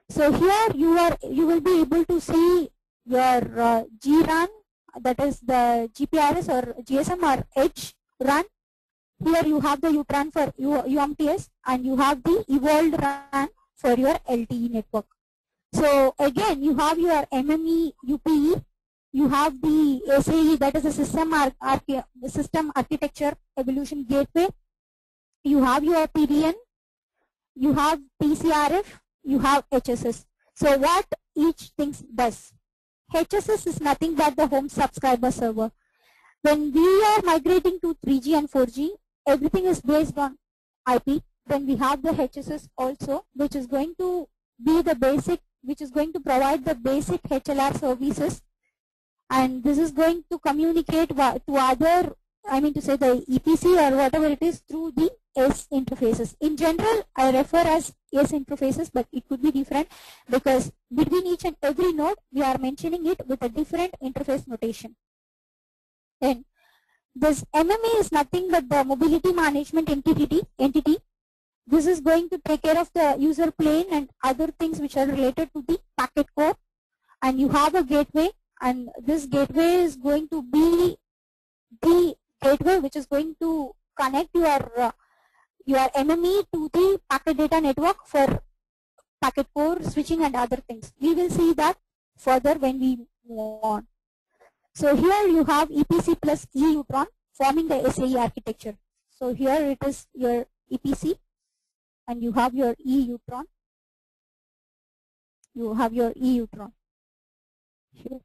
So here you will be able to see your GRAN, that is the GPRS or GSM or Edge RAN. Here you have the UTRAN for UMTS, and you have the evolved RAN for your LTE network. So again, you have your MME UPE, you have the SAE, that is the system architecture evolution gateway, you have your PDN, you have PCRF, you have HSS. So what each thing does? HSS is nothing but the home subscriber server. When we are migrating to 3G and 4G, everything is based on IP. Then we have the HSS also, which is going to be the basic, which is going to provide the basic HLR services, and this is going to communicate to other, I mean to say the EPC or whatever it is, through the S interfaces. In general, I refer as S interfaces, but it could be different because between each and every node, we are mentioning it with a different interface notation. Then this MME is nothing but the mobility management entity. This is going to take care of the user plane and other things which are related to the packet core. And you have a gateway, and this gateway is going to be the gateway which is going to connect your MME to the packet data network for packet core switching and other things. We will see that further when we move on. So here you have EPC plus E-Neutron forming the SAE architecture. So here it is your EPC and you have your E-Neutron. You have your E-Neutron here.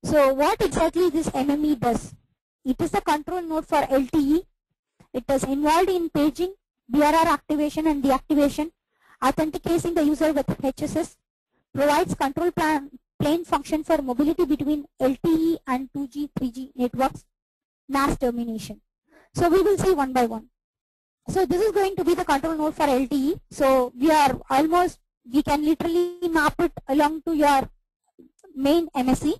So what exactly this MME does? It is the control node for LTE. It is involved in paging, BRR activation and deactivation, authenticating the user with HSS, provides control plane function for mobility between LTE and 2G, 3G networks, NAS termination. So we will see one by one. So this is going to be the control node for LTE. So we can literally map it along to your main MSC.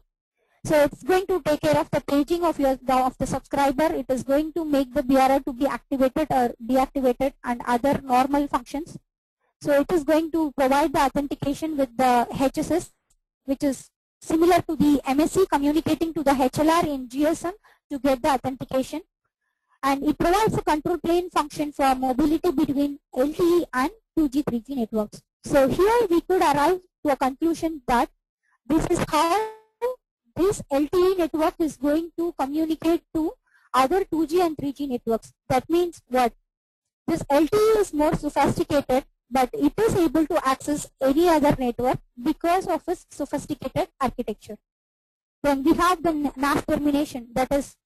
So it's going to take care of the paging of the subscriber. It is going to make the BRR to be activated or deactivated and other normal functions. So it is going to provide the authentication with the HSS, which is similar to the MSC communicating to the HLR in GSM to get the authentication. And it provides a control plane function for mobility between LTE and 2G, 3G networks. So here we could arrive to a conclusion that this is how this LTE network is going to communicate to other 2G and 3G networks. That means what? This LTE is more sophisticated, but it is able to access any other network because of its sophisticated architecture. Then we have the NAS termination. That is,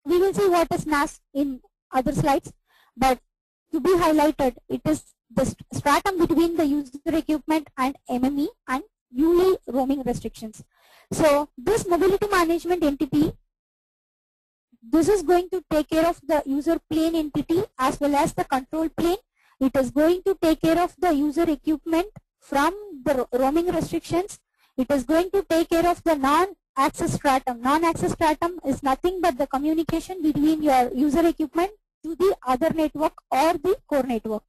we will see what is NAS in other slides, but to be highlighted, it is the stratum between the user equipment and MME and ULE roaming restrictions. So this mobility management entity, this is going to take care of the user plane entity as well as the control plane. It is going to take care of the user equipment from the roaming restrictions. It is going to take care of the non-access stratum. Non-access stratum is nothing but the communication between your user equipment to the other network or the core network.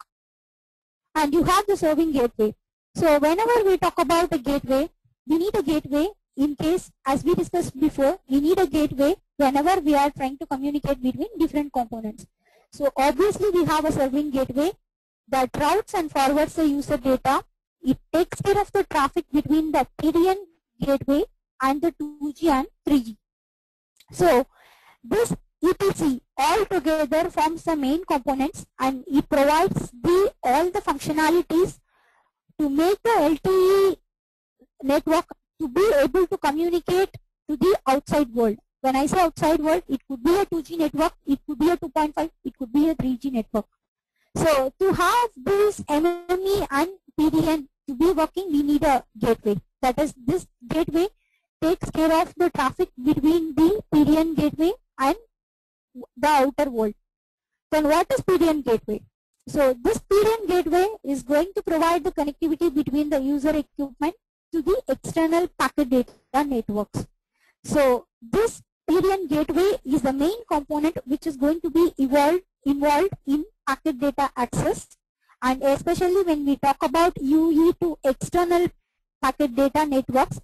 And you have the serving gateway. So whenever we talk about a gateway, we need a gateway in case, as we discussed before, we need a gateway whenever we are trying to communicate between different components. So obviously we have a serving gateway that routes and forwards the user data. It takes care of the traffic between the PDN gateway and the 2G and 3G. So this EPC altogether forms the main components and it provides all the functionalities to make the LTE network to be able to communicate to the outside world. When I say outside world, it could be a 2G network, it could be a 2.5, it could be a 3G network. So to have this MME and PDN to be working, we need a gateway. That is, this gateway takes care of the traffic between the PDN gateway and the outer world. Then what is PDN gateway? So this PDN gateway is going to provide the connectivity between the user equipment to the external packet data networks. So this PDN gateway is the main component which is going to be involved in packet data access, and especially when we talk about UE to external packet data networks,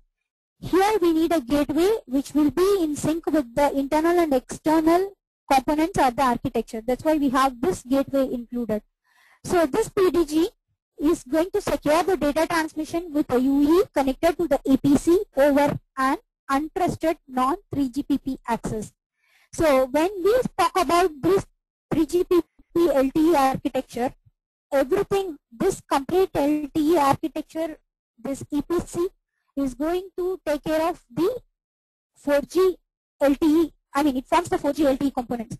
here we need a gateway which will be in sync with the internal and external components of the architecture. That's why we have this gateway included. So this PDG is going to secure the data transmission with a UE connected to the APC over an untrusted non-3GPP access. So when we talk about this 3GPP LTE architecture, everything, this complete LTE architecture, this EPC is going to take care of the 4G LTE. I mean, it forms the 4G LTE components.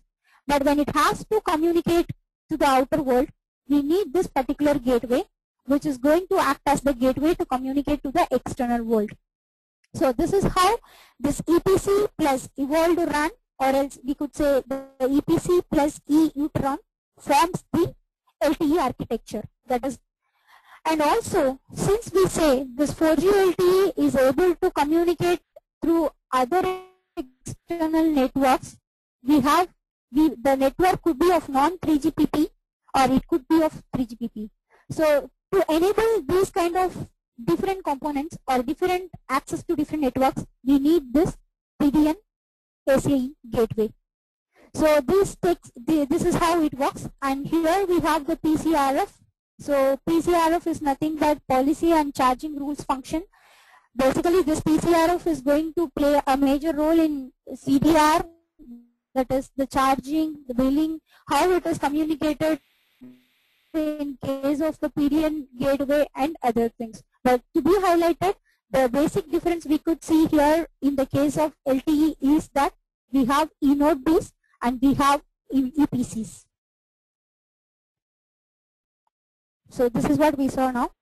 But when it has to communicate to the outer world, we need this particular gateway, which is going to act as the gateway to communicate to the external world. So this is how this EPC plus evolved RAN, or else we could say the EPC plus E-Neutron forms the LTE architecture. That is, and also since we say this 4G LTE is able to communicate through other external networks, the network could be of non-3GPP or it could be of 3GPP. So to enable these kind of different components or different access to different networks, we need this PDN SAE gateway. So this is how it works, and here we have the PCRF So PCRF is nothing but policy and charging rules function. Basically, this PCRF is going to play a major role in CDR, that is the charging, the billing, how it is communicated in case of the PDN gateway and other things. But to be highlighted, the basic difference we could see here in the case of LTE is that we have eNode base and we have EPCs. So this is what we saw now.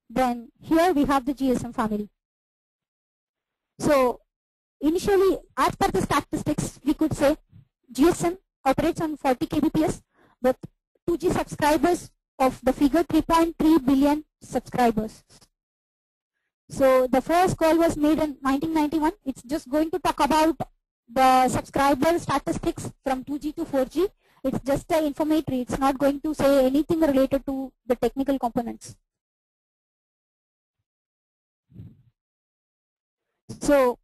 Then here we have the GSM family. So initially, as per the statistics, we could say GSM operates on 40 kbps with 2G subscribers of the figure 3.3 billion subscribers. So the first call was made in 1991. It's just going to talk about the subscriber statistics from 2G to 4G. It's just the informatory. It's not going to say anything related to the technical components. So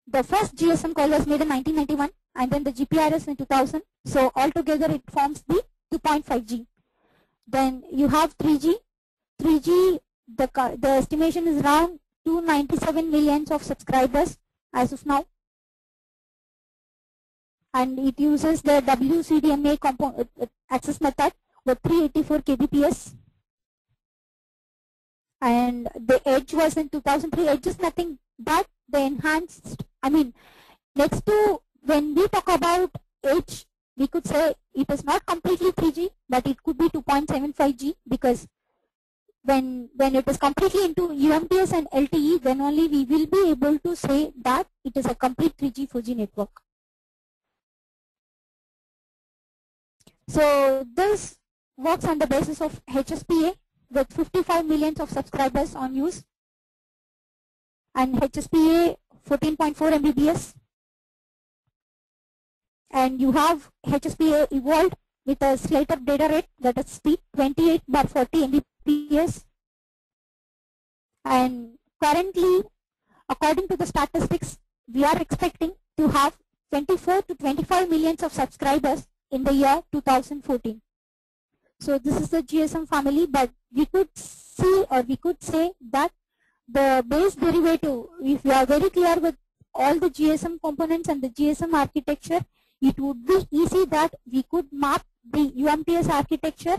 the first GSM call was made in 1991 and then the GPRS in 2000. So altogether it forms the 2.5G. Then you have 3G. 3G, the estimation is around 297 millions of subscribers as of now. And it uses the WCDMA access method with 384 kbps. And the edge was in 2003. Edge is nothing but the enhanced, next to when we talk about edge, we could say it is not completely 3G, but it could be 2.75G, because when it is completely into UMTS and LTE, then only we will be able to say that it is a complete 3G 4G network. So this works on the basis of HSPA with 55 millions of subscribers on use, and HSPA 14.4 Mbps. And you have HSPA evolved with a Slater data rate, that is speed 28/40 Mbps. And currently, according to the statistics, we are expecting to have 24 to 25 millions of subscribers in the year 2014. So this is the GSM family, but we could see, or we could say that the base derivative, if we are very clear with all the GSM components and the GSM architecture, it would be easy that we could map the UMTS architecture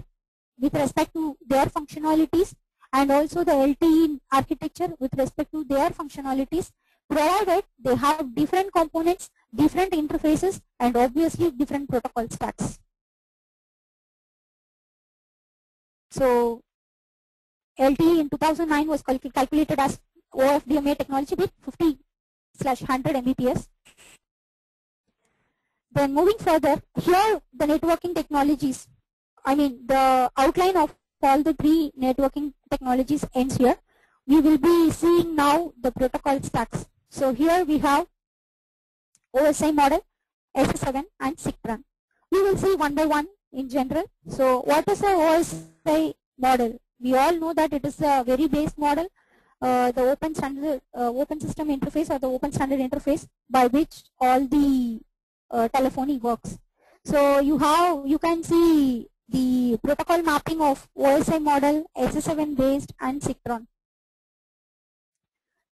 with respect to their functionalities and also the LTE architecture with respect to their functionalities, provided they have different components, different interfaces, and obviously different protocol stacks. So LTE in 2009 was calculated as OFDMA technology with 50/100 Mbps. Then moving further, here the networking technologies, the outline of all the three networking technologies ends here. We will be seeing now the protocol stacks. So here we have OSI model, SS7 and SIGTRAN. We will see one by one in general. So what is the OSI model? We all know that it is a very base model, the open standard, open system interface, or the open standard interface by which all the telephony works. So you can see the protocol mapping of OSI model, SS7 based and SIGTRAN.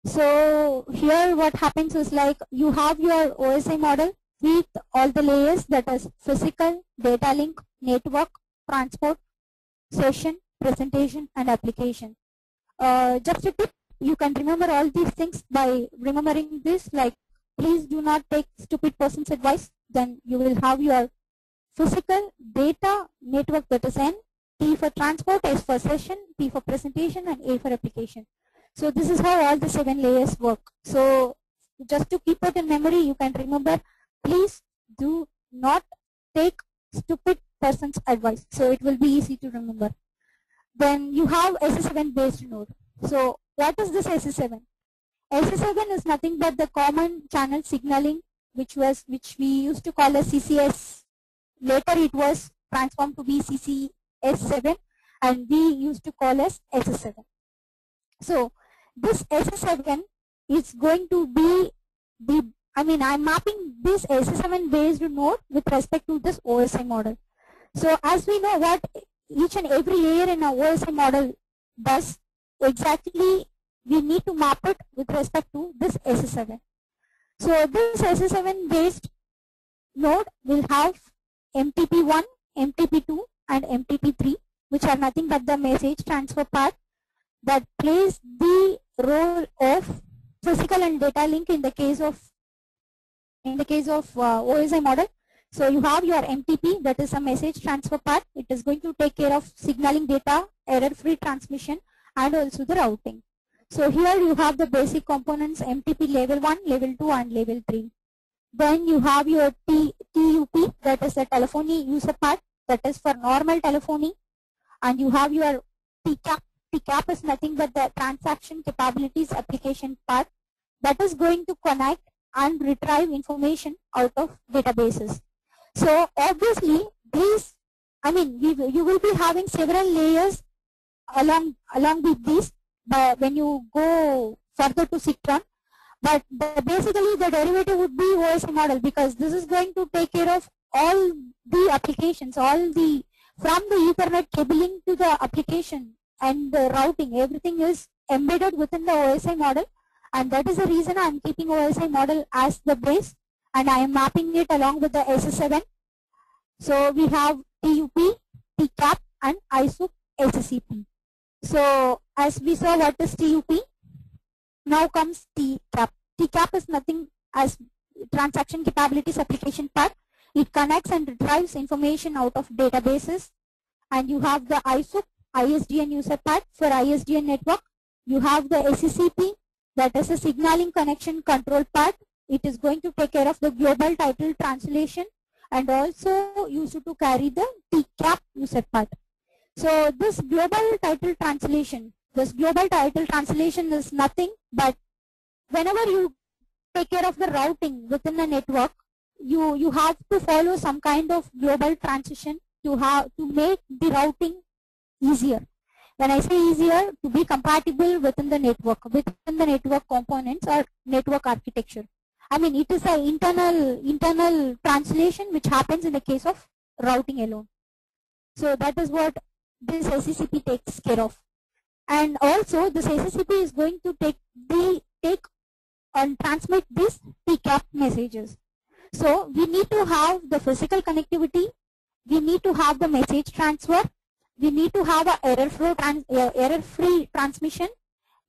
So here what happens is, like, you have your OSI model with all the layers, that is physical, data link, network, transport, session, presentation and application. Just a tip, you can remember all these things by remembering this, like, please do not take stupid person's advice. Then you will have your physical, data, network, that is N, T for transport, S for session, P for presentation and A for application. So this is how all the 7 layers work. So just to keep it in memory, you can remember, please do not take stupid person's advice. So it will be easy to remember. Then you have SS7 based node. So what is this SS7? SS7 is nothing but the common channel signaling, which we used to call as CCS. Later it was transformed to be CCS7 and we used to call as SS7. So this SS7 is going to be the, I'm mapping this SS7 based node with respect to this OSI model. So as we know what each and every layer in our OSI model does, exactly we need to map it with respect to this SS7. So this SS7 based node will have MTP1, MTP2 and MTP3, which are nothing but the message transfer part that plays the role of physical and data link in the case of OSI model. So you have your MTP, that is a message transfer part. It is going to take care of signaling data, error-free transmission, and also the routing. So here you have the basic components MTP level 1, level 2, and level 3. Then you have your TUP, that is the telephony user part, that is for normal telephony. And you have your TCAP. TCAP is nothing but the transaction capabilities application part that is going to connect and retrieve information out of databases. So obviously these, you will be having several layers along with these when you go further to Citron. But basically the derivative would be OSI model, because this is going to take care of all the applications, from the Ethernet cabling to the application and the routing. Everything is embedded within the OSI model, and that is the reason I am keeping OSI model as the base, and I am mapping it along with the SS7. So we have TUP, TCAP, and ISUP SCP. So as we saw what is TUP, now comes TCAP. TCAP is nothing as transaction capabilities application part. It connects and retrieves information out of databases. And you have the ISUP, ISDN user part for ISDN network. You have the SCP, that is a signaling connection control part. It is going to take care of the global title translation and also used to carry the TCAP user part. So this global title translation is nothing but whenever you take care of the routing within the network, you have to follow some kind of global transition to make the routing easier. When I say easier, to be compatible within the network components or network architecture. It is an internal translation which happens in the case of routing alone. So that is what this SCCP takes care of. And also this SCCP is going to take and transmit these TCAP messages. So we need to have the physical connectivity, we need to have the message transfer, we need to have a error-free transmission,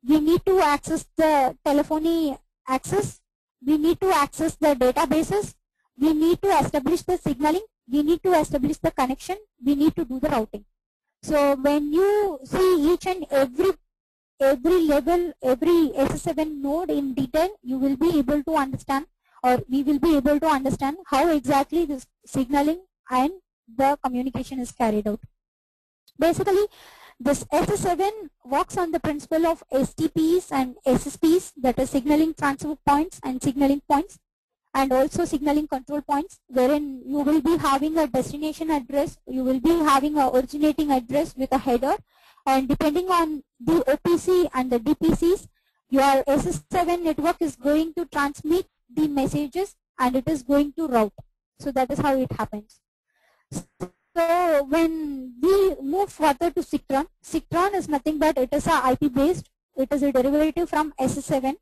we need to access the telephony access, we need to access the databases, we need to establish the signaling, we need to establish the connection, we need to do the routing. So when you see each and every level, every SS7 node in detail, you will be able to understand, or we will be able to understand how exactly this signaling and the communication is carried out. Basically, this SS7 works on the principle of STPs and SSPs, that is signaling transfer points and signaling points, and also signaling control points, wherein you will be having a destination address, you will be having a originating address with a header, and depending on the OPC and the DPCs, your SS7 network is going to transmit the messages and it is going to route. So that is how it happens. So when we move further to Citron, Citron is nothing but it is a IP based, it is a derivative from SS7.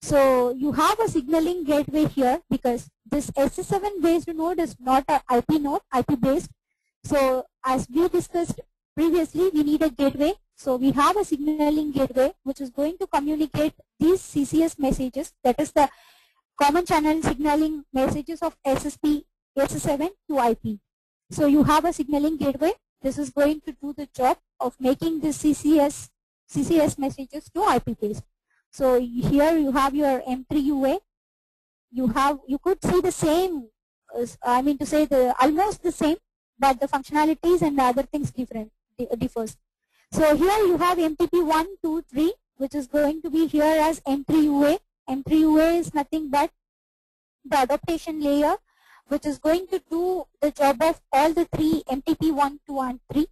So you have a signaling gateway here, because this SS7 based node is not a IP node, IP based. So as we discussed previously, we need a gateway. So we have a signaling gateway which is going to communicate these CCS messages, that is the common channel signaling messages of SSP, SS7 to IP. So you have a signaling gateway. This is going to do the job of making the CCS messages to IP based. So here you have your M3 UA. You could see the same, almost the same, but the functionalities and the other things differs. So here you have MTP 1, 2, 3, which is going to be here as M3 UA. M3 UA is nothing but the adaptation layer, which is going to do the job of all the three MTP 1, 2, and 3.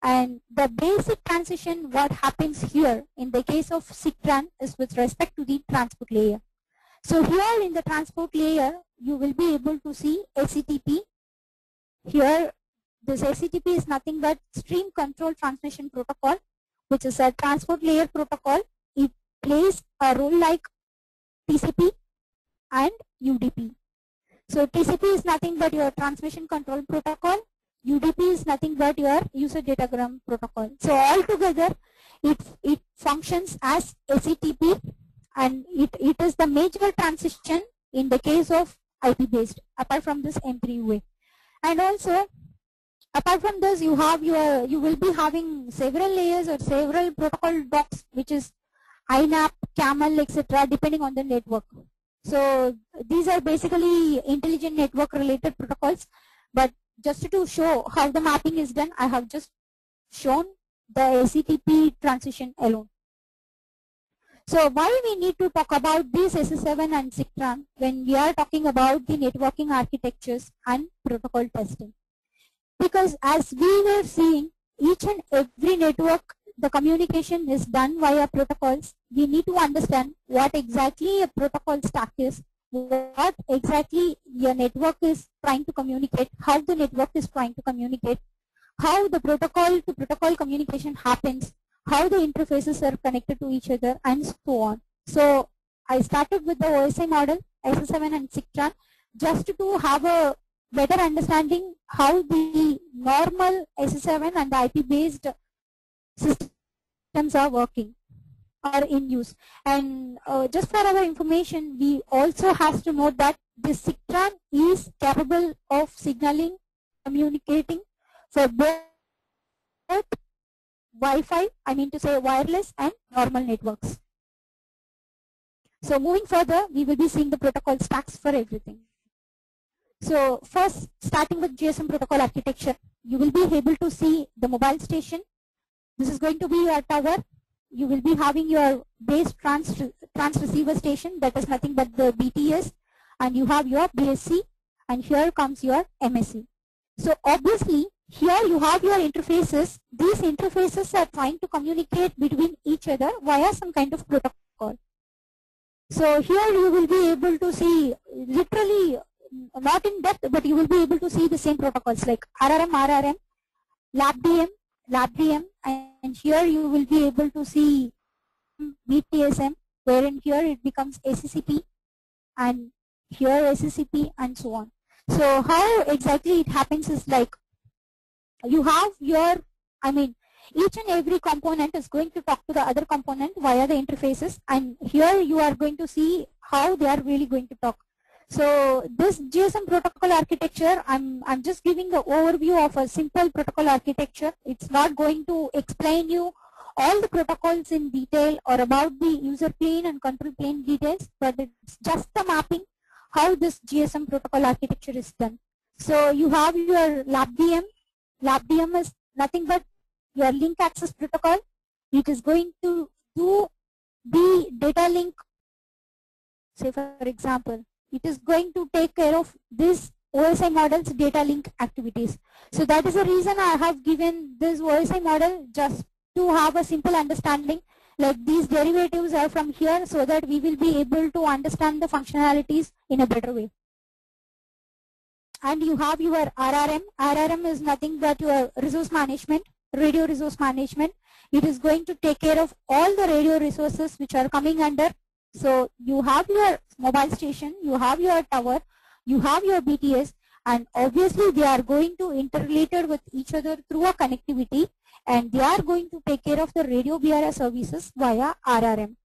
And the basic transition, what happens here in the case of Citron, is with respect to the transport layer. So here in the transport layer, you will be able to see HTTP. Here This SCTP is nothing but Stream Control Transmission Protocol, which is a transport layer protocol. It plays a role like TCP and UDP. So TCP is nothing but your transmission control protocol. UDP is nothing but your user datagram protocol. So altogether, it functions as SCTP, and it is the major transition in the case of IP based, apart from this M3UA. And also, apart from this, you will be having several layers or several protocol blocks, which is INAP, CAML, etc., depending on the network. So these are basically intelligent network related protocols, but just to show how the mapping is done, I have just shown the SCTP transition alone. So why we need to talk about this SS7 and SIGTRAN when we are talking about the networking architectures and protocol testing? Because as we were seeing, each and every network, the communication is done via protocols. We need to understand what exactly a protocol stack is, what exactly your network is trying to communicate, how the network is trying to communicate, how the protocol to protocol communication happens, how the interfaces are connected to each other, and so on. So I started with the OSI model, SS7 and SIGTRAN, just to have a better understanding how the normal SS7 and the IP based systems are working or in use. And just for our information, we also have to note that this SIGTRAN is capable of signaling, communicating for both Wi-Fi, I mean to say wireless and normal networks. So moving further, we will be seeing the protocol stacks for everything. So first, starting with GSM protocol architecture, you will be able to see the mobile station. This is going to be your tower. You will be having your base trans receiver station, that is nothing but the BTS, and you have your BSC, and here comes your MSC. So obviously, here you have your interfaces. These interfaces are trying to communicate between each other via some kind of protocol. So here you will be able to see, literally, not in depth, but you will be able to see the same protocols like RRM, LabDM, and here you will be able to see BTSM, wherein here it becomes SCCP, and here SCCP, and so on. So how exactly it happens is like, you have your, each and every component is going to talk to the other component via the interfaces, and here you are going to see how they are really going to talk. So this GSM protocol architecture, I'm just giving the overview of a simple protocol architecture. It's not going to explain you all the protocols in detail or about the user plane and control plane details, but it's just the mapping how this GSM protocol architecture is done. So you have your LabDM. LabDM is nothing but your link access protocol. It is going to do the data link. Say for example, it is going to take care of this OSI model's data link activities. So that is the reason I have given this OSI model, just to have a simple understanding, like these derivatives are from here, so that we will be able to understand the functionalities in a better way. And you have your RRM. RRM is nothing but your resource management, radio resource management. It is going to take care of all the radio resources which are coming under. So you have your mobile station, you have your tower, you have your BTS, and obviously they are going to interrelated with each other through a connectivity, and they are going to take care of the radio BRS services via RRM.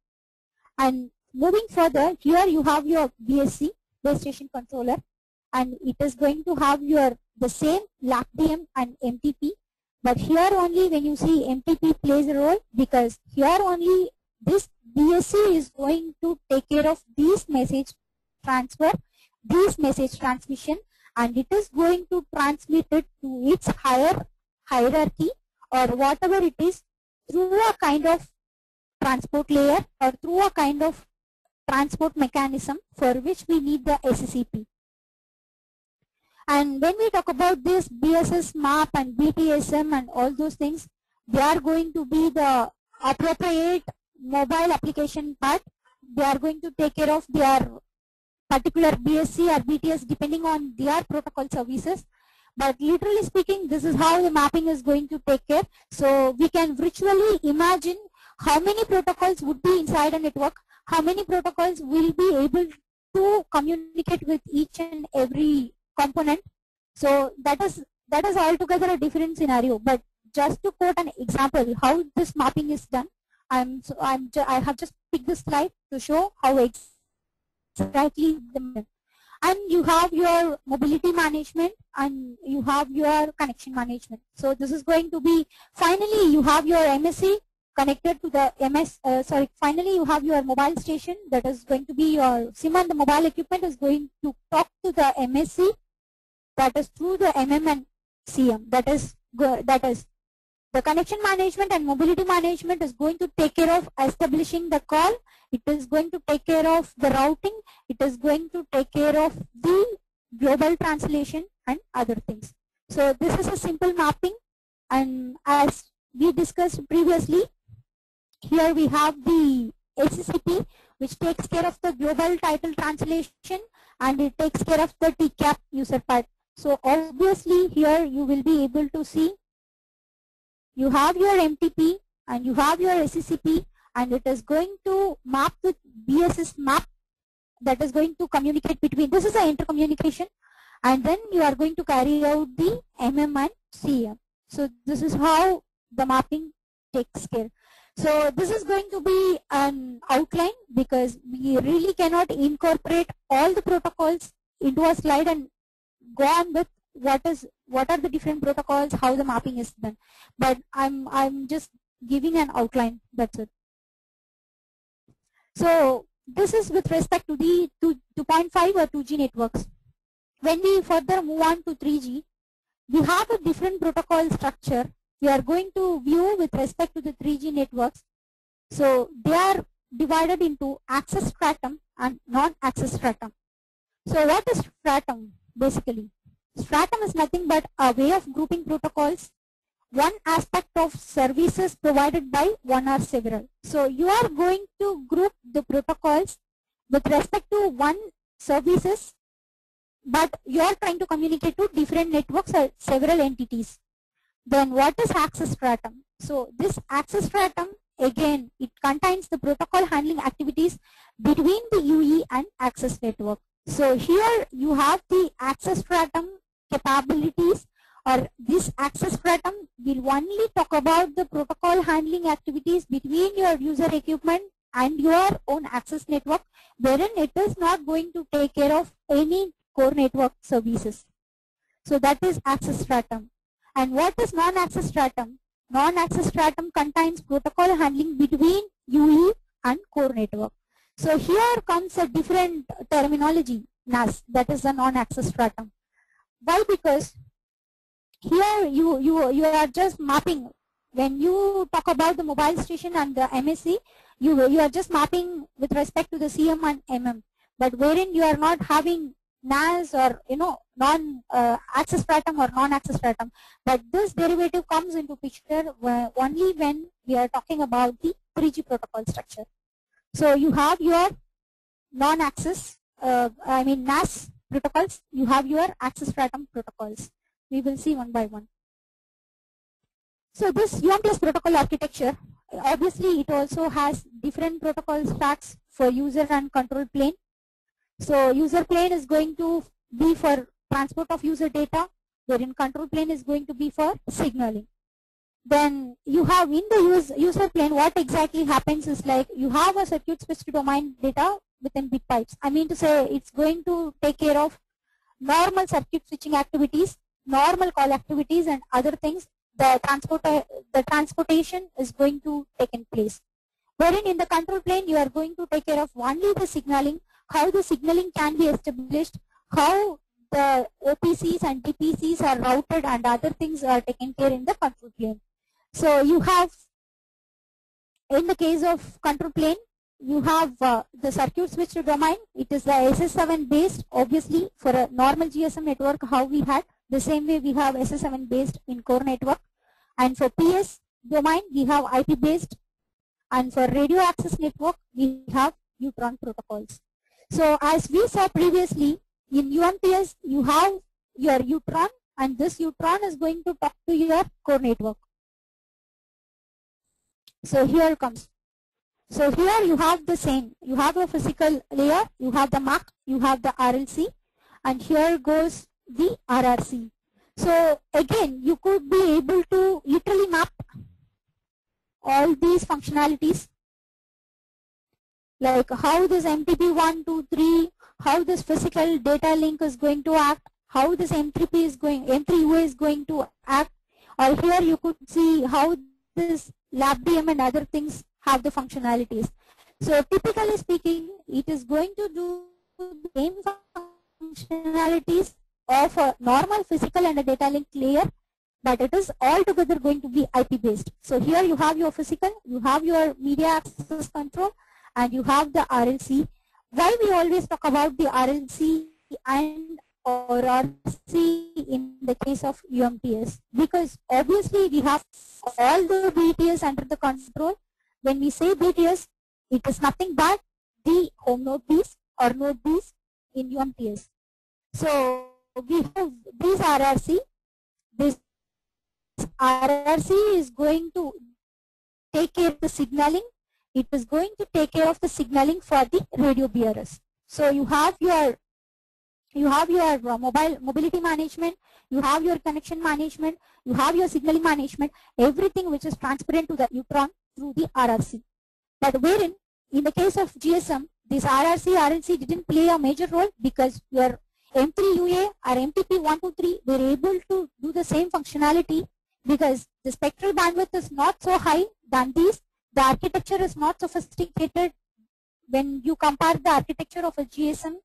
And moving further, here you have your BSC, base station controller, and it is going to have your the same LabDM and MTP, but here only when you see MTP plays a role, because here only this BSC is going to take care of these message transfer, this message transmission, and it is going to transmit it to its higher hierarchy or whatever it is through a kind of transport layer or through a kind of transport mechanism for which we need the SCCP. And when we talk about this BSS map and BTSM and all those things, they are going to be the appropriate mobile application part. They are going to take care of their particular BSC or BTS depending on their protocol services. But literally speaking, this is how the mapping is going to take care. So we can virtually imagine how many protocols would be inside a network, how many protocols will be able to communicate with each and every component. So that is altogether a different scenario. But just to quote an example how this mapping is done, I have just picked this slide to show how exactly the, and you have your mobility management and you have your connection management. So this is going to be, finally you have your MSC connected to the finally you have your mobile station, that is going to be your SIM, and the mobile equipment is going to talk to the MSC, that is through the MM and CM. That is the connection management and mobility management is going to take care of establishing the call. It is going to take care of the routing. It is going to take care of the global translation and other things. So this is a simple mapping, and as we discussed previously, here we have the SCCP, which takes care of the global title translation, and it takes care of the TCAP user part. So obviously here you will be able to see you have your MTP and you have your SCCP, and it is going to map with BSS map, that is going to communicate between, this is an intercommunication, and then you are going to carry out the MM and CM. So this is how the mapping takes care. So this is going to be an outline, because we really cannot incorporate all the protocols into a slide and go on with what are the different protocols, how the mapping is done. But I'm just giving an outline, that's it. So this is with respect to the 2.5 or 2G networks. When we further move on to 3G, we have a different protocol structure. We are going to view with respect to the 3G networks. So they are divided into access stratum and non-access stratum. So what is stratum basically? Stratum is nothing but a way of grouping protocols, one aspect of services provided by one or several. So you are going to group the protocols with respect to one services, but you are trying to communicate to different networks or several entities. Then what is access stratum? So this access stratum, again, it contains the protocol handling activities between the UE and access network. So here you have the access stratum capabilities, or this access stratum will only talk about the protocol handling activities between your user equipment and your own access network, wherein it is not going to take care of any core network services. So that is access stratum. And what is non-access stratum? Non-access stratum contains protocol handling between UE and core network. So here comes a different terminology, NAS, that is the non-access stratum. Why? Because here you are just mapping. When you talk about the mobile station and the MSC, you are just mapping with respect to the CM and MM. But wherein you are not having NAS or non-access stratum or non-access stratum. But this derivative comes into picture only when we are talking about the 3G protocol structure. So you have your non-access, NAS protocols, you have your access stratum protocols. We will see one by one. So this UMTS protocol architecture, obviously it also has different protocol stacks for user and control plane. So user plane is going to be for transport of user data, wherein control plane is going to be for signaling. Then you have in the user plane, what exactly happens is like you have a circuit switched domain data within bit pipes. I mean to say it's going to take care of normal circuit switching activities, normal call activities and other things. The transportation is going to take in place. Wherein in the control plane you are going to take care of only the signaling, how the signaling can be established, how the OPCs and DPCs are routed and other things are taken care in the control plane. So you have, in the case of control plane, you have the circuit switched domain. It is the SS7 based, obviously for a normal GSM network how we had. The same way we have SS7 based in core network. And for PS domain we have IP based. And for radio access network we have Neutron protocols. So as we saw previously, in UMTS you have your Neutron and this neutron is going to talk to your core network. So here comes. So here you have the same. You have a physical layer, you have the MAC, you have the RLC, and here goes the RRC. So again, you could be able to literally map all these functionalities, like how this MTP1, 2, 3, how this physical data link is going to act, how this M3UA is going to act, or here you could see how this LabDM and other things have the functionalities. So typically speaking, it is going to do the same functionalities of a normal physical and a data link layer, but it is altogether going to be IP based. So here you have your physical, you have your media access control, and you have the RLC. Why we always talk about the RLC and or RC in the case of UMTS? Because obviously we have all the BTS under the control. When we say BTS, it is nothing but the home node Bs or node Bs in UMTS. So we have this RRC. This RRC is going to take care of the signaling. It is going to take care of the signaling for the radio bearers. So you have your mobility management, you have your connection management, you have your signaling management, everything which is transparent to the neutron through the RRC. But wherein in the case of GSM, this RRC, RLC didn't play a major role because your M3UA or MTP123 were able to do the same functionality because the spectral bandwidth is not so high than these. The architecture is not sophisticated when you compare the architecture of a GSM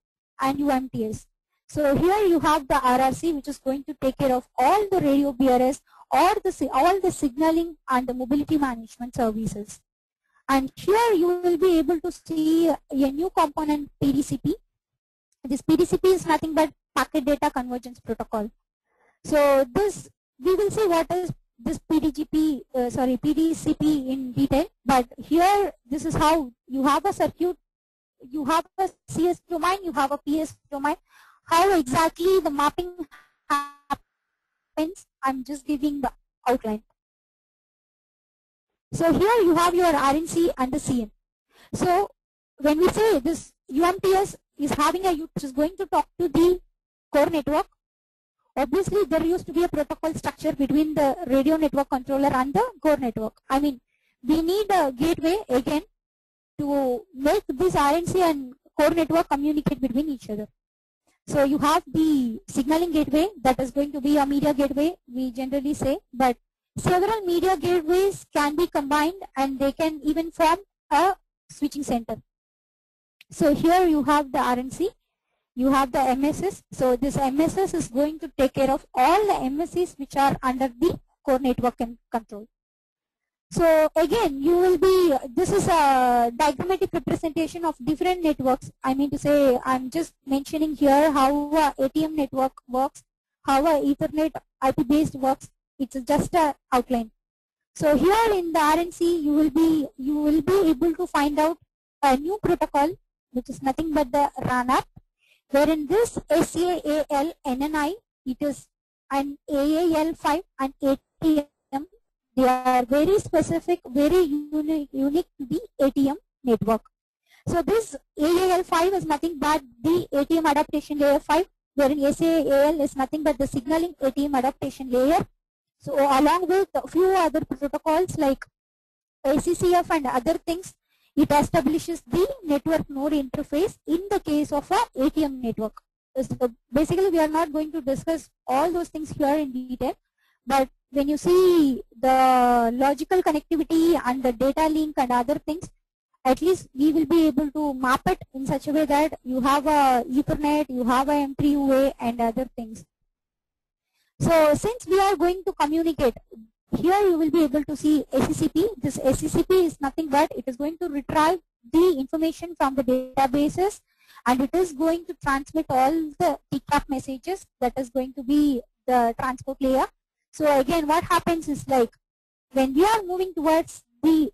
and UMTS. So here you have the RRC, which is going to take care of all the radio bearers or all the signaling and the mobility management services. And here you will be able to see a new component, PDCP. This PDCP is nothing but Packet Data Convergence Protocol. So this, we will see what is this PDCP in detail. But here, this is how you have a circuit, you have a CS domain, you have a PS domain. How exactly the mapping happens, I'm just giving the outline. So here you have your RNC and the CN. So when we say this UMTS is having a which is going to talk to the core network, obviously there used to be a protocol structure between the radio network controller and the core network. I mean, we need a gateway again to make this RNC and core network communicate between each other. So you have the signaling gateway that is going to be a media gateway, we generally say, but several media gateways can be combined and they can even form a switching center. So here you have the RNC, you have the MSS. So this MSS is going to take care of all the MSCs which are under the core network control. So again, you will be, this is a diagrammatic representation of different networks. I mean to say, I'm just mentioning here how a ATM network works, how a Ethernet IP based works. It's just an outline. So here in the RNC, you will be able to find out a new protocol, which is nothing but the RANAP, wherein this SAAL NNI, it is an AAL5 and ATM. They are very specific, very unique to the ATM network. So this AAL5 is nothing but the ATM adaptation layer 5, wherein SAAL is nothing but the signaling ATM adaptation layer. So along with a few other protocols like ACCF and other things, it establishes the network node interface in the case of a ATM network. So basically, we are not going to discuss all those things here in detail, but when you see the logical connectivity and the data link and other things, at least we will be able to map it in such a way that you have a Ethernet, you have a M3UA and other things. So since we are going to communicate, here you will be able to see SCCP. This SCCP is nothing but it is going to retrieve the information from the databases and it is going to transmit all the TCAP messages that is going to be the transport layer. So again, what happens is like when we are moving towards the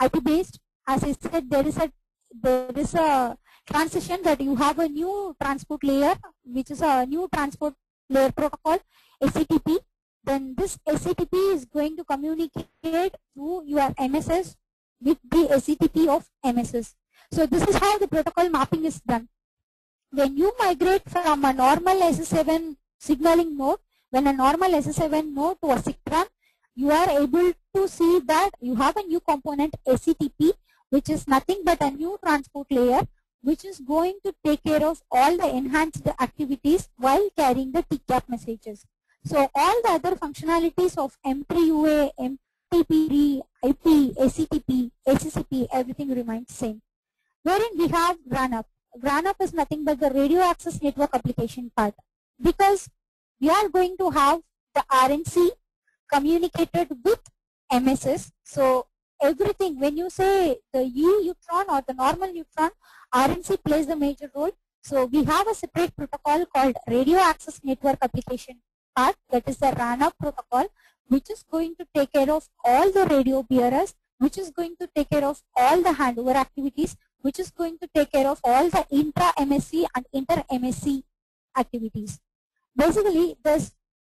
IP based, as I said, there is a transition that you have a new transport layer, which is a new transport layer protocol, SCTP. Then this SCTP is going to communicate through your MSS with the SCTP of MSS. So this is how the protocol mapping is done. When you migrate from a normal SS7 signaling node, when a normal SS7 node to a SIGTRAN, you are able to see that you have a new component SCTP, which is nothing but a new transport layer, which is going to take care of all the enhanced activities while carrying the TCAP messages. So all the other functionalities of M3UA, MTP3, IP, SCTP, SCCP, everything remains same. Wherein we have RAN-up. RAN-up is nothing but the radio access network application part, because we are going to have the RNC communicated with MSS. So everything, when you say the U neutron or the normal neutron, RNC plays a major role. So we have a separate protocol called radio access network application part, that is the RAN-up protocol, which is going to take care of all the radio bearers, which is going to take care of all the handover activities, which is going to take care of all the intra-MSC and inter-MSC activities. Basically,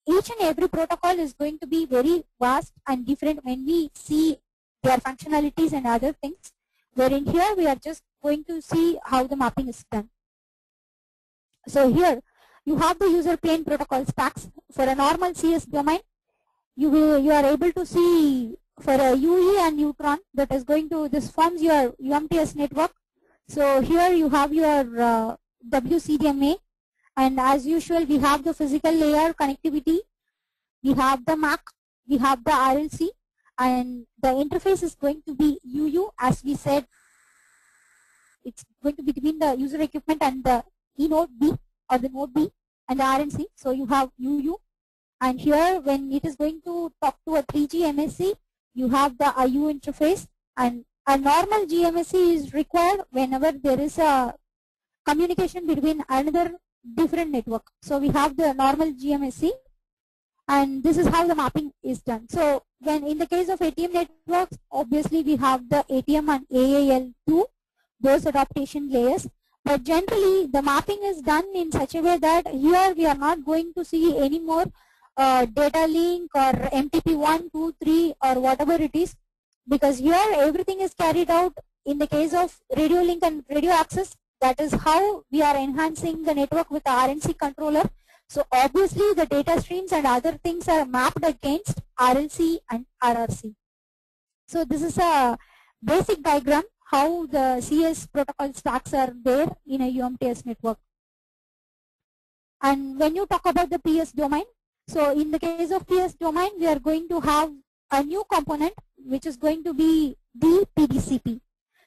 each and every protocol is going to be very vast and different when we see their functionalities and other things, wherein here we are just going to see how the mapping is done. So here you have the user plane protocol stacks. For a normal CS domain, you are able to see for a UE and neutron, that is going to, this forms your UMTS network. So here you have your WCDMA, and as usual we have the physical layer connectivity, we have the MAC, we have the RLC, and the interface is going to be UU. As we said, it's going to be between the user equipment and the node B or the node B and the RNC. So you have UU, and here when it is going to talk to a 3G MSC, you have the IU interface, and a normal GMSC is required whenever there is a communication between another different network. So we have the normal GMSC, and this is how the mapping is done. So when in the case of ATM networks, obviously we have the ATM and AAL2, those adaptation layers. But generally the mapping is done in such a way that here we are not going to see any more data link or MTP 1, 2, 3 or whatever it is, because here everything is carried out in the case of radio link and radio access. That is how we are enhancing the network with the RNC controller. So obviously the data streams and other things are mapped against RLC and RRC. So this is a basic diagram how the CS protocol stacks are there in a UMTS network. And when you talk about the PS domain, so in the case of PS domain, we are going to have a new component which is going to be the PDCP.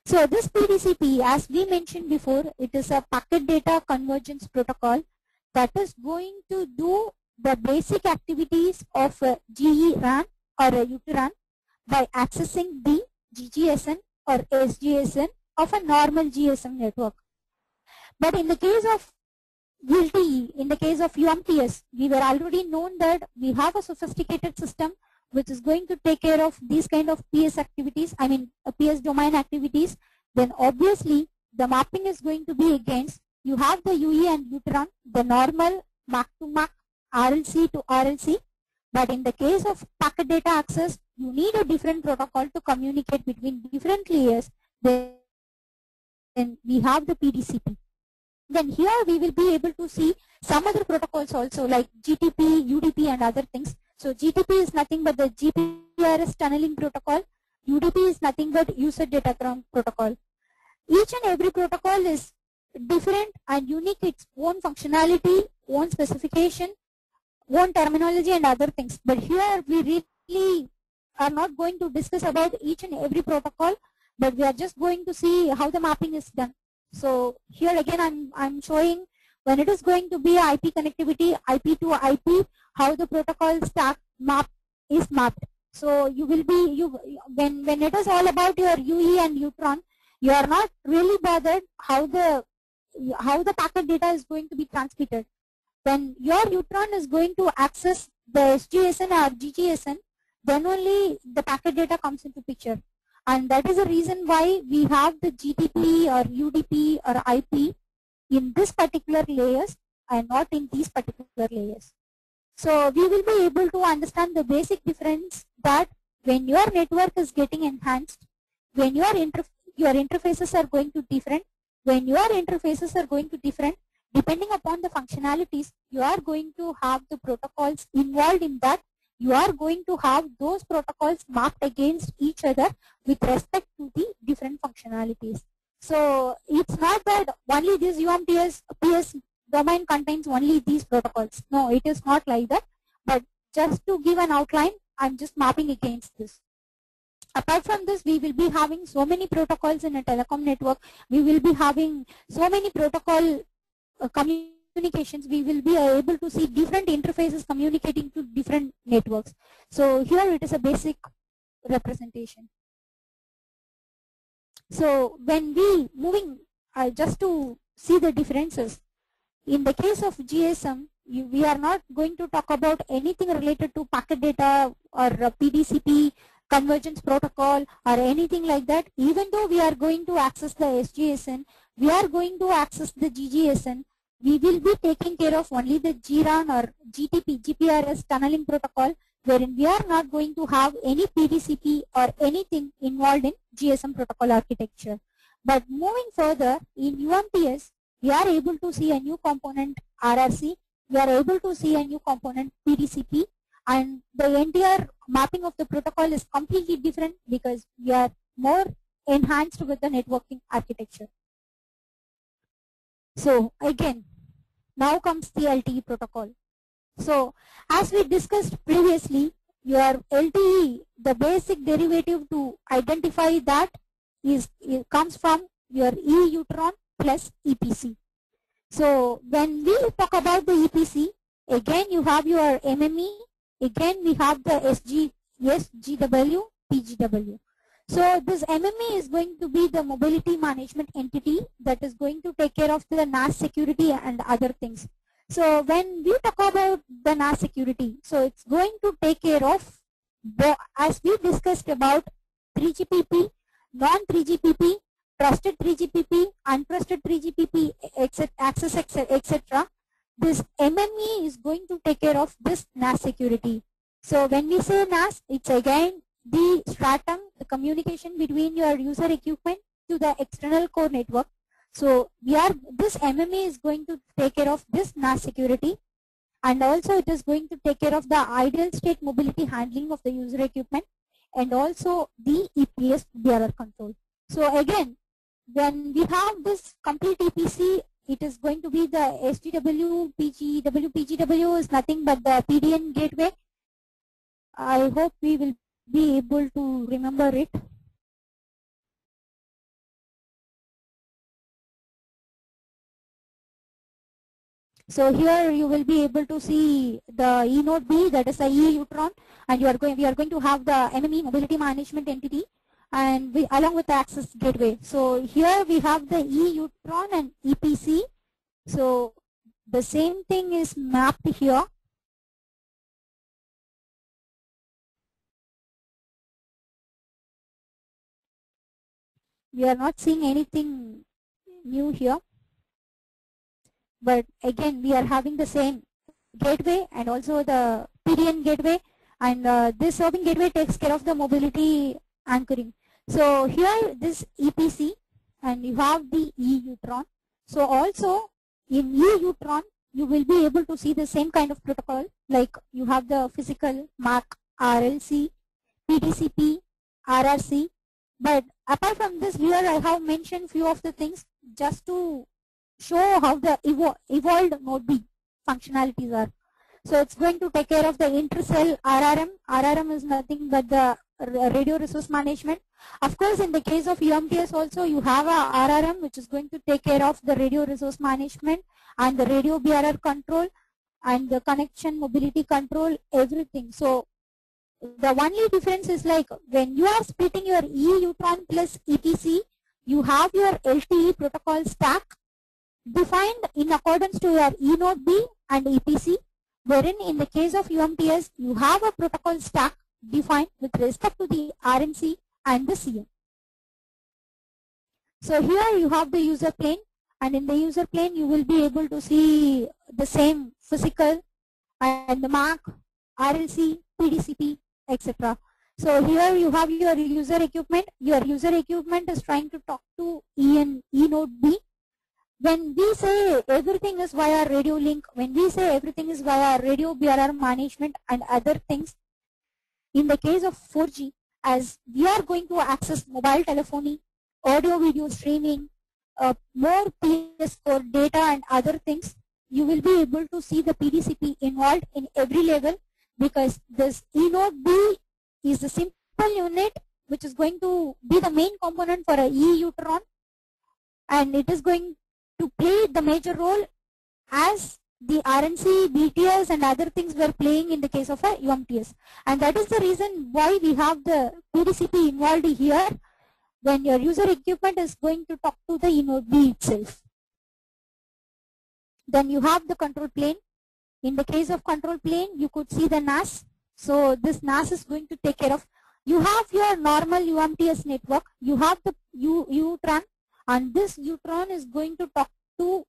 So this PDCP, as we mentioned before, it is a packet data convergence protocol that is going to do the basic activities of a GE RAN or a UTRAN by accessing the GGSN or SGSN of a normal GSM network. But in the case of LTE, in the case of UMTS, we were already known that we have a sophisticated system which is going to take care of these kind of PS activities, I mean PS domain activities. Then obviously the mapping is going to be against, you have the UE and UTRAN, the normal MAC to MAC, RLC to RLC. But in the case of packet data access, you need a different protocol to communicate between different layers. Then we have the PDCP. Then here we will be able to see some other protocols also like GTP, UDP and other things. So GTP is nothing but the GPRS tunneling protocol. UDP is nothing but user datagram protocol. Each and every protocol is different and unique, its own functionality, own specification, own terminology and other things. But here we really are not going to discuss about each and every protocol, but we are just going to see how the mapping is done. So here again I'm showing when it is going to be IP connectivity, IP to IP, how the protocol stack map is mapped. So you will be, when it is all about your UE and UTRAN, you are not really bothered how the packet data is going to be transmitted. When your UTRAN is going to access the SGSN or GGSN, then only the packet data comes into picture. And that is the reason why we have the GTP or UDP or IP in this particular layers and not in these particular layers. So we will be able to understand the basic difference that when your network is getting enhanced, when your interfaces are going to different, when your interfaces are going to different, depending upon the functionalities, you are going to have the protocols involved in that. You are going to have those protocols marked against each other with respect to the different functionalities. So it's not that only this UMTS PS domain contains only these protocols. No, it is not like that. But just to give an outline, I'm just mapping against this. Apart from this, we will be having so many protocols in a telecom network. We will be having so many protocol communications. We will be able to see different interfaces communicating to different networks. So here it is a basic representation. So when we moving just to see the differences, in the case of GSM, we are not going to talk about anything related to packet data or PDCP convergence protocol or anything like that. Even though we are going to access the SGSN, we are going to access the GGSN. We will be taking care of only the GRAN or GPRS tunneling protocol, wherein we are not going to have any PDCP or anything involved in GSM protocol architecture. But moving further, in UMTS, we are able to see a new component RRC, we are able to see a new component PDCP, and the entire mapping of the protocol is completely different because we are more enhanced with the networking architecture. So again, now comes the LTE protocol. So as we discussed previously, your LTE, the basic derivative to identify that it comes from your E-Utron plus EPC. So when we talk about the EPC, again you have your MME, again we have the SGW, PGW. So this MME is going to be the mobility management entity that is going to take care of the NAS security and other things. So when we talk about the NAS security, so it's going to take care of as we discussed about 3GPP, non-3GPP, trusted 3GPP, untrusted 3GPP, access, etc. This MME is going to take care of this NAS security. So when we say NAS, it's again the stratum, the communication between your user equipment to the external core network. So this MME is going to take care of this NAS security, and also it is going to take care of the ideal state mobility handling of the user equipment, and also the EPS bearer control. So again, when we have this complete EPC, it is going to be the SGW, PGW is nothing but the PDN gateway. I hope we will be able to remember it. So here you will be able to see the E node B, that is the E-Utron, and we are going to have the MME mobility management entity, and along with the access gateway. So here we have the E-Utron and EPC. So the same thing is mapped here. We are not seeing anything new here, but again we are having the same gateway and also the PDN gateway, and this serving gateway takes care of the mobility anchoring. So here this EPC, and you have the E-Utron. So also in E-Utron you will be able to see the same kind of protocol, like you have the physical MAC, RLC, PTCP, RRC. But apart from this, here I have mentioned few of the things just to show how the evolved node B functionalities are. So it's going to take care of the intercell RRM. RRM is nothing but the radio resource management. Of course, in the case of UMTS also, you have a RRM which is going to take care of the radio resource management and the radio bearer control and the connection mobility control, everything. So the only difference is like when you are splitting your E-Utron plus EPC, you have your LTE protocol stack defined in accordance to your E node B and EPC, wherein in the case of UMTS, you have a protocol stack defined with respect to the RNC and the CM. So here you have the user plane, and in the user plane you will be able to see the same physical and the MAC, RLC, PDCP, etc. So here you have your user equipment. Your user equipment is trying to talk to E node B. When we say everything is via radio link, when we say everything is via radio BRR management and other things, in the case of 4G, as we are going to access mobile telephony, audio video streaming, more PS core data and other things, you will be able to see the PDCP involved in every level, because this E node B is the simple unit which is going to be the main component for a E-Utron, and it is going to play the major role as the RNC, BTS and other things were playing in the case of a UMTS. And that is the reason why we have the PDCP involved here, when your user equipment is going to talk to the E node B itself. Then you have the control plane. In the case of control plane, you could see the NAS. So this NAS is going to take care of, you have your normal UMTS network, you have the UTRAN, and this UTRAN is going to talk to,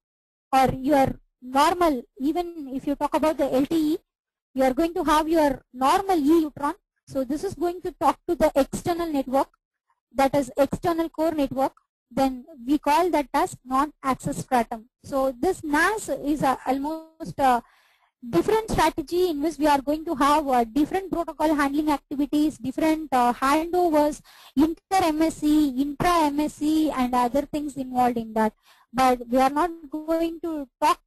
or your normal, even if you talk about the LTE, you are going to have your normal E-Utron. So this is going to talk to the external network, that is external core network. Then we call that as non-access stratum. So this NAS is almost a different strategy in which we are going to have different protocol handling activities, different handovers, inter-MSC, intra-MSC and other things involved in that. But we are not going to talk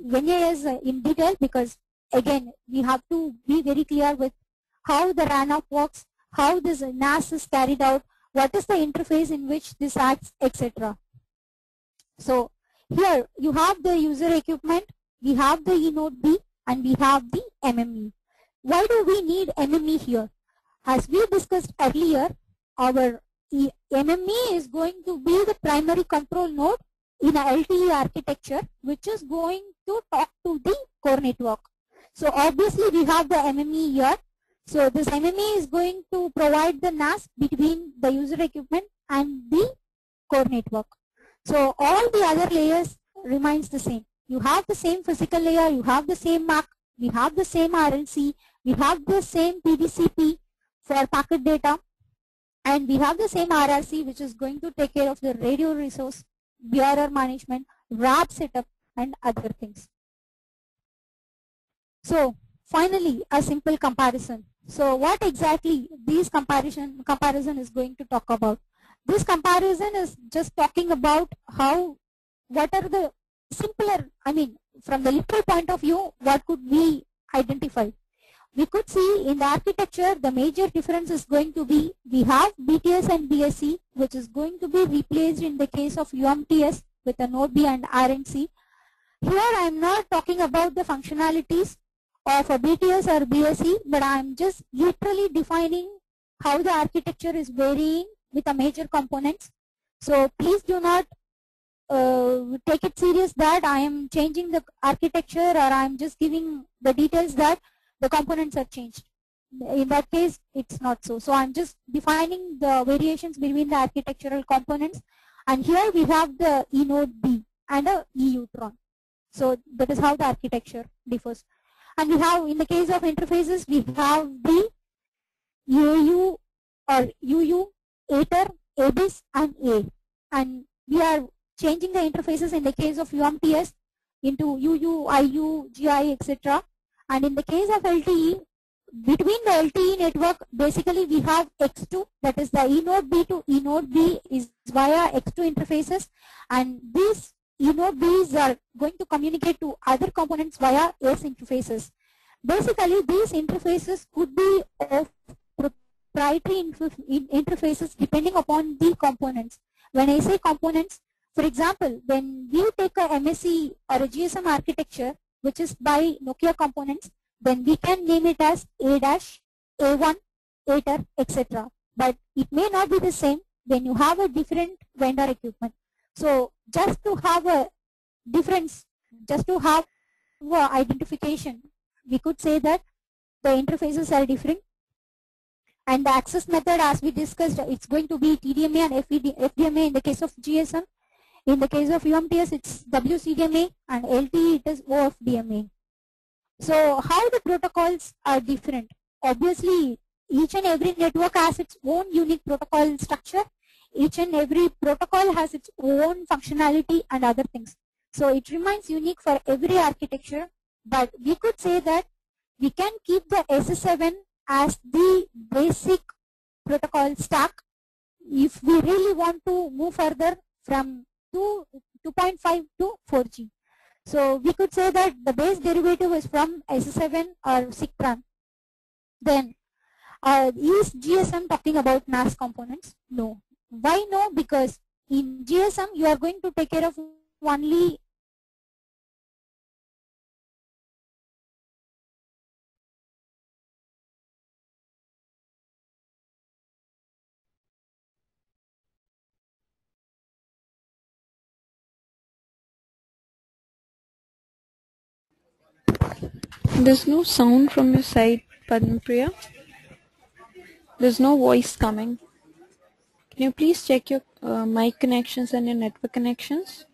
NAS in detail, because again we have to be very clear with how the RAN-off works, how this NAS is carried out, what is the interface in which this acts, etc. So here you have the user equipment, we have the E node B, and we have the MME. Why do we need MME here? As we discussed earlier, our MME is going to be the primary control node in a LTE architecture, which is going to talk to the core network. So obviously we have the MME here. So this MME is going to provide the NAS between the user equipment and the core network. So all the other layers remains the same. You have the same physical layer, you have the same MAC, we have the same RLC, we have the same PDCP for packet data, and we have the same RRC, which is going to take care of the radio resource, BRR management, RAB setup and other things. So finally, a simple comparison. So what exactly this comparison is going to talk about? This comparison is just talking about how, what are the simpler, I mean, from the literal point of view, what could we identify? We could see in the architecture, the major difference is going to be, we have BTS and BSC, which is going to be replaced in the case of UMTS with a node B and RNC. Here I am not talking about the functionalities of a BTS or BSC, but I am just literally defining how the architecture is varying with the major components. So please do not take it serious that I am changing the architecture, or I am just giving the details that the components are changed. In that case, it's not so. So I'm just defining the variations between the architectural components. And here we have the E node B and a E-Utron. So that is how the architecture differs. And we have, in the case of interfaces, we have the AU or UU, ATER, ABIS and A. And we are changing the interfaces in the case of UMTS into UU, IU, GI, etc. And in the case of LTE, between the LTE network, basically we have X2, that is the E node B to E node B is via X2 interfaces, and these E node Bs are going to communicate to other components via S interfaces. Basically, these interfaces could be of proprietary interfaces depending upon the components. When I say components, for example, when we take a MSC or a GSM architecture, which is by Nokia components, then we can name it as A-, A1, ATER, etc. But it may not be the same when you have a different vendor equipment. So just to have a difference, just to have identification, we could say that the interfaces are different. And the access method, as we discussed, it's going to be TDMA and FDMA in the case of GSM. In the case of UMTS, it's WCDMA, and LTE it is OFDMA. So how the protocols are different? Obviously, each and every network has its own unique protocol structure. Each and every protocol has its own functionality and other things. So it remains unique for every architecture, but we could say that we can keep the SS7 as the basic protocol stack if we really want to move further from 2.5 to 4G. So we could say that the base derivative is from SS7 or SIGTRAN. Then is GSM talking about NAS components? No. Why no? Because in GSM you are going to take care of only There's no sound from your side, Padmapriya. There's no voice coming. Can you please check your mic connections and your network connections?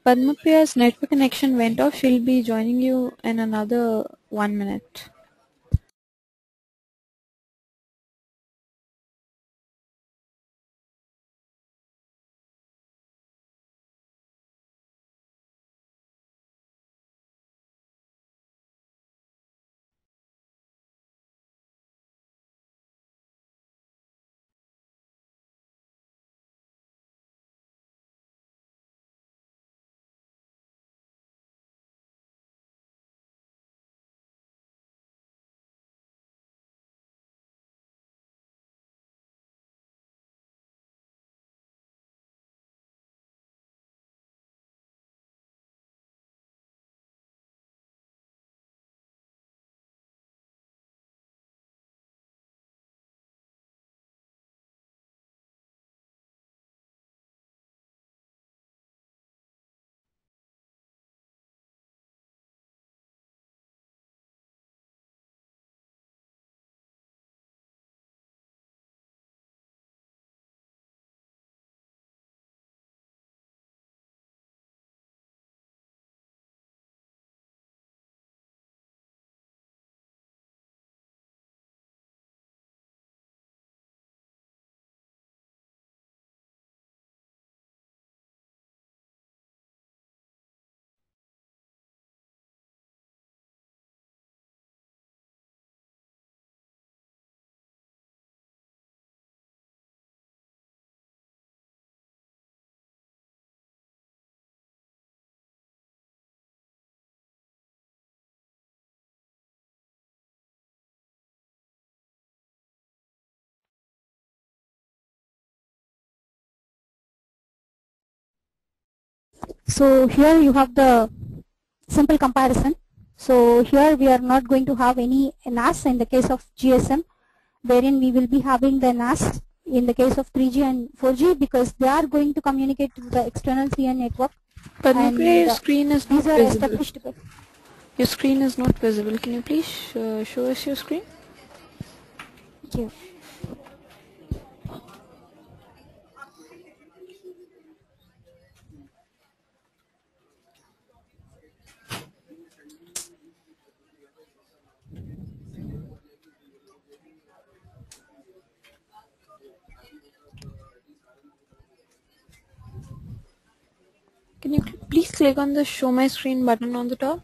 Padmapriya's network connection went off. She'll be joining you in another 1 minute. so here you have the simple comparison. So here we are not going to have any NAS in the case of GSM, wherein we will be having the NAS in the case of 3G and 4G, because they are going to communicate to the external CN network. Padmapriya, your And screen is not these are visible. established. Your screen is not visible. Can you please show us your screen? Yeah. Can you please click on the show my screen button on the top?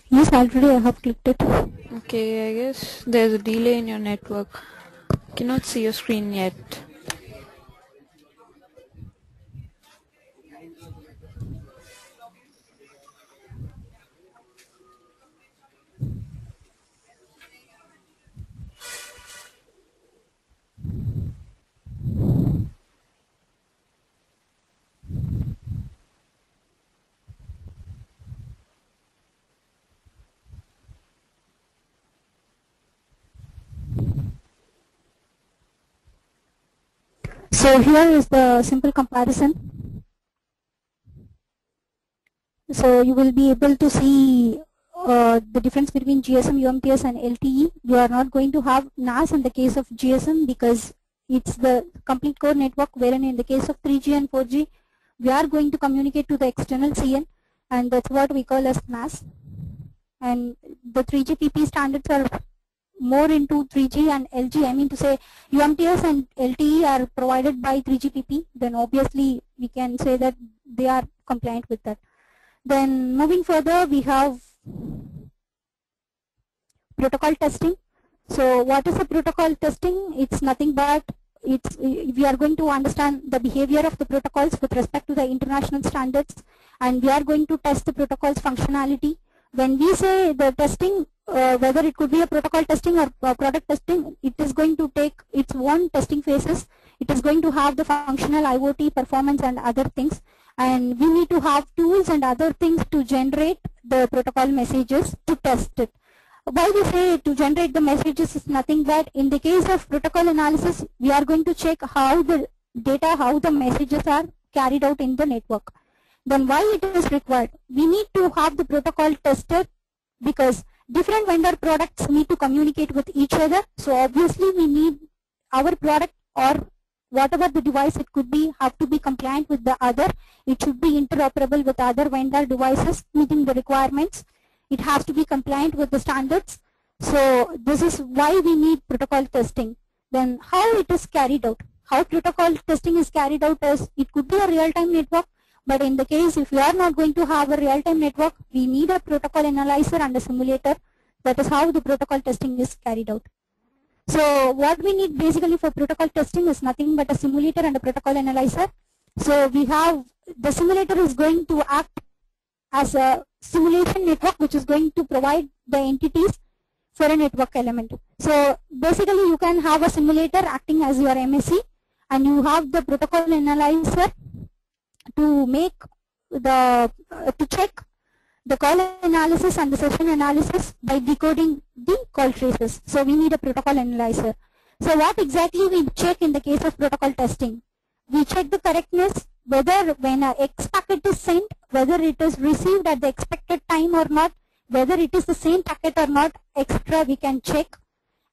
Yes, already I have clicked it. Okay, I guess there's a delay in your network. Cannot see your screen yet. So here is the simple comparison. So you will be able to see the difference between GSM, UMTS and LTE. You are not going to have NAS in the case of GSM because it's the complete core network, wherein in the case of 3G and 4G, we are going to communicate to the external CN, and that's what we call as NAS. And the 3GPP standards are more into 3G and LG. I mean to say UMTS and LTE are provided by 3GPP, then obviously we can say that they are compliant with that. Then moving further, we have protocol testing. So what is a protocol testing? It's nothing but we are going to understand the behavior of the protocols with respect to the international standards, and we are going to test the protocol's functionality. When we say the testing, whether it could be a protocol testing or product testing, it is going to take its own testing phases. It is going to have the functional IoT performance and other things, and we need to have tools and other things to generate the protocol messages to test it. Why we say to generate the messages is nothing but in the case of protocol analysis, we are going to check how the data, how the messages are carried out in the network. Then why it is required? We need to have the protocol tested because different vendor products need to communicate with each other. So obviously we need our product or whatever the device it could be have to be compliant with the other. It should be interoperable with other vendor devices meeting the requirements. It has to be compliant with the standards. So this is why we need protocol testing. Then how it is carried out? How protocol testing is carried out is it could be a real-time network, but in the case if we are not going to have a real-time network, we need a protocol analyzer and a simulator. That is how the protocol testing is carried out. So what we need basically for protocol testing is nothing but a simulator and a protocol analyzer. So we have the simulator is going to act as a simulation network which is going to provide the entities for a network element. So basically you can have a simulator acting as your MSC, and you have the protocol analyzer to make the to check the call analysis and the session analysis by decoding the call traces. So we need a protocol analyzer. So what exactly we check in the case of protocol testing? We check the correctness, whether when a X packet is sent, whether it is received at the expected time or not, whether it is the same packet or not, extra we can check.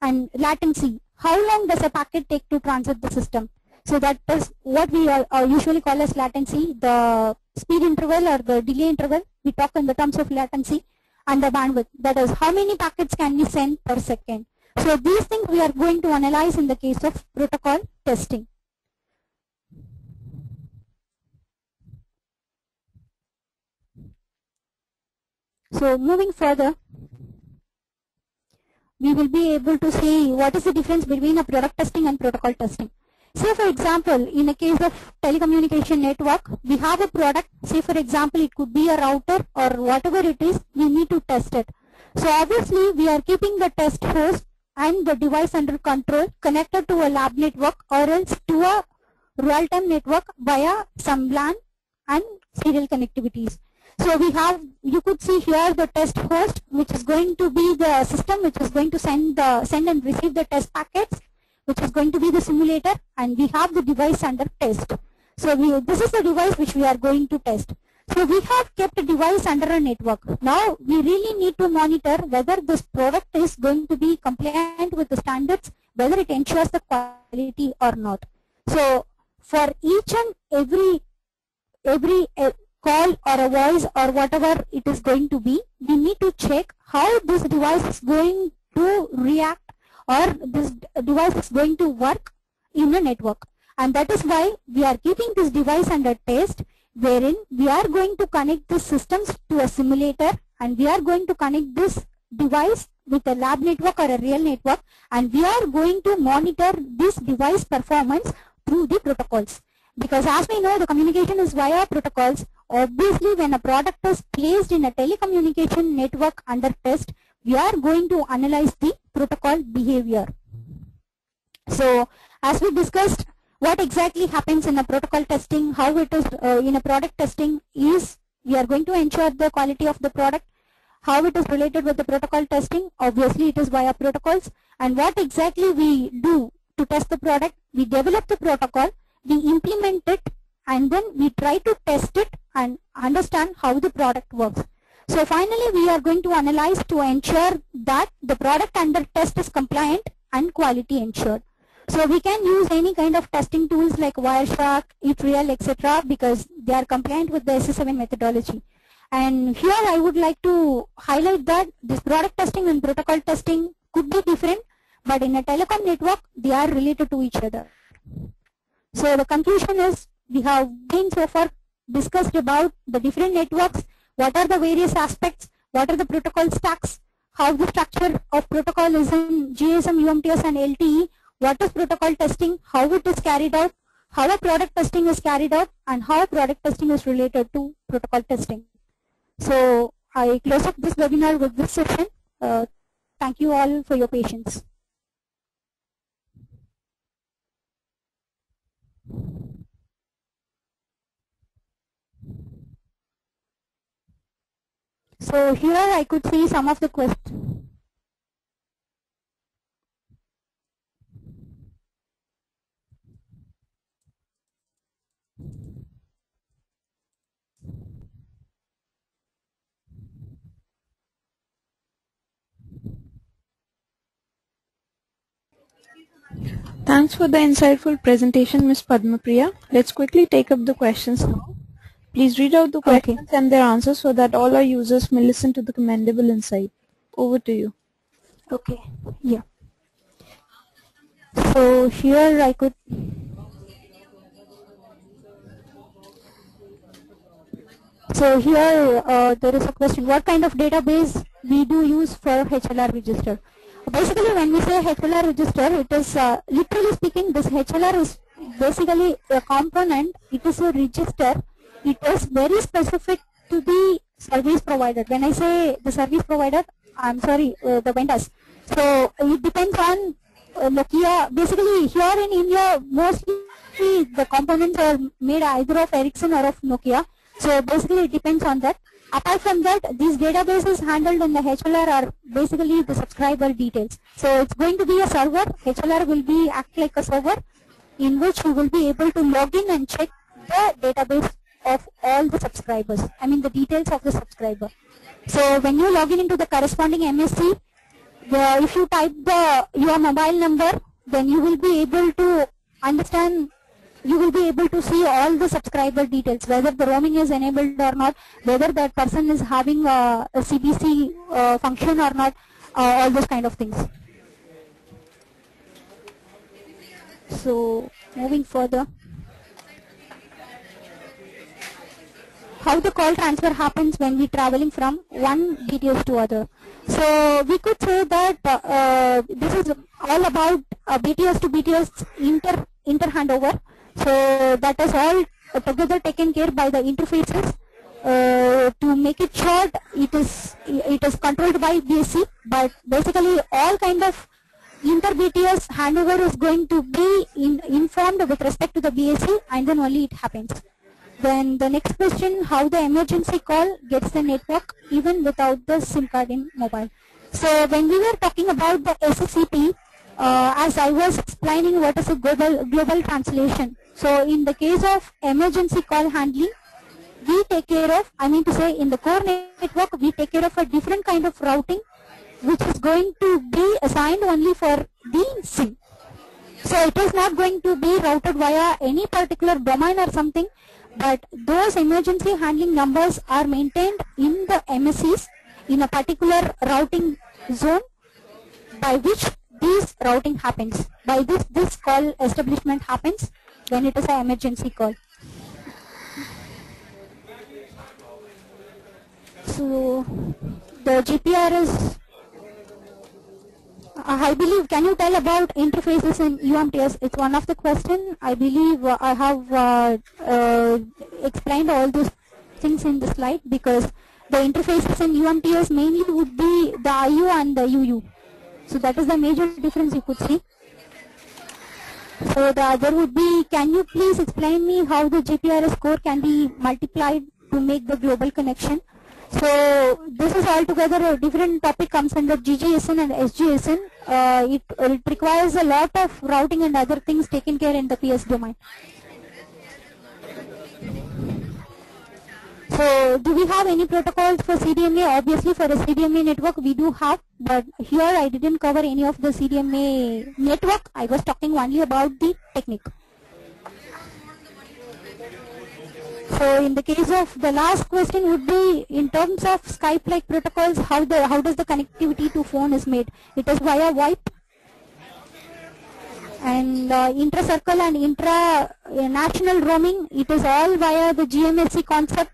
And latency, how long does a packet take to transit the system? So that is what we usually call as latency, the speed interval or the delay interval. We talk in the terms of latency. And the bandwidth, that is how many packets can we send per second. So these things we are going to analyze in the case of protocol testing. So moving further, we will be able to see what is the difference between a product testing and protocol testing. Say for example, in a case of telecommunication network, we have a product, say for example, it could be a router or whatever it is, we need to test it. So obviously we are keeping the test host and the device under control connected to a lab network or else to a real-time network via some LAN and serial connectivities. So we have, you could see here the test host, which is going to be the system which is going to send and receive the test packets, which is going to be the simulator, and we have the device under test. So this is the device which we are going to test. So we have kept a device under a network. Now we really need to monitor whether this product is going to be compliant with the standards, whether it ensures the quality or not. So for each and every call or a voice or whatever it is going to be, we need to check how this device is going to react or this device is going to work in a network. And that is why we are keeping this device under test, wherein we are going to connect the systems to a simulator, and we are going to connect this device with a lab network or a real network, and we are going to monitor this device performance through the protocols. Because as we know, the communication is via protocols. Obviously, when a product is placed in a telecommunication network under test, we are going to analyze the protocol behavior. So as we discussed, what exactly happens in a protocol testing, how it is in a product testing is, we are going to ensure the quality of the product. How it is related with the protocol testing, obviously it is via protocols. And what exactly we do to test the product, we develop the protocol, we implement it, and then we try to test it and understand how the product works. So finally we are going to analyze to ensure that the product under test is compliant and quality ensured. So we can use any kind of testing tools like Wireshark, eTreal, etc. because they are compliant with the SS7 methodology. And here I would like to highlight that this product testing and protocol testing could be different, but in a telecom network they are related to each other. So the conclusion is, we have been so far discussed about the different networks, what are the various aspects, what are the protocol stacks, how the structure of protocol is in GSM, UMTS and LTE, what is protocol testing, how it is carried out, how a product testing is carried out, and how product testing is related to protocol testing. So I close up this webinar with this session. Thank you all for your patience. So here I could see some of the questions. Thanks for the insightful presentation, Ms. Padmapriya. Let's quickly take up the questions now. Please read out the questions and their answers so that all our users may listen to the commendable insight. Over to you. Okay, yeah. So here I could... So here there is a question, what kind of database we do use for HLR register? Basically when we say HLR register, it is literally speaking, this HLR is basically a component, it is a register, it is very specific to the service provider. When I say the service provider, I'm sorry, the vendors. So it depends on Nokia. Basically here in India, mostly the components are made either of Ericsson or of Nokia. So basically it depends on that. Apart from that, these databases handled in the HLR are basically the subscriber details. So it's going to be a server. HLR will be act like a server in which you will be able to log in and check the database of all the subscribers. I mean the details of the subscriber. So when you log in into the corresponding MSC, if you type your mobile number, then you will be able to understand, you will be able to see all the subscriber details, whether the roaming is enabled or not, whether that person is having a CBC function or not, all those kind of things. So moving further, how the call transfer happens when we traveling from one BTS to other. So we could say that this is all about BTS to BTS inter handover. So that is all together taken care by the interfaces. To make it short, it is controlled by BSC, but basically all kind of inter-BTS handover is going to be informed with respect to the BSC, and then only it happens. Then the next question, how the emergency call gets the network even without the SIM card in mobile. So when we were talking about the SCP, as I was explaining what is a global translation. So in the case of emergency call handling, we take care of, I mean to say in the core network, we take care of a different kind of routing which is going to be assigned only for the SIM. So it is not going to be routed via any particular domain or something, but those emergency handling numbers are maintained in the MSCs in a particular routing zone by which this routing happens. By this call establishment happens when it is an emergency call. So the GPR is, I believe, can you tell about interfaces in UMTS? It's one of the questions. I believe I have explained all those things in the slide, because the interfaces in UMTS mainly would be the IU and the UU. So that is the major difference you could see. So the other would be, can you please explain me how the GPRS score can be multiplied to make the global connection? So this is altogether a different topic, comes under GGSN and SGSN. It requires a lot of routing and other things taken care in the PS domain. So do we have any protocols for CDMA? Obviously for a CDMA network we do have, but here I didn't cover any of the CDMA network. I was talking only about the technique. So in the case of the last question would be, in terms of Skype-like protocols, how does the connectivity to phone is made? It is via VoIP, and intra-circle and intra-national roaming, it is all via the GMSC concept.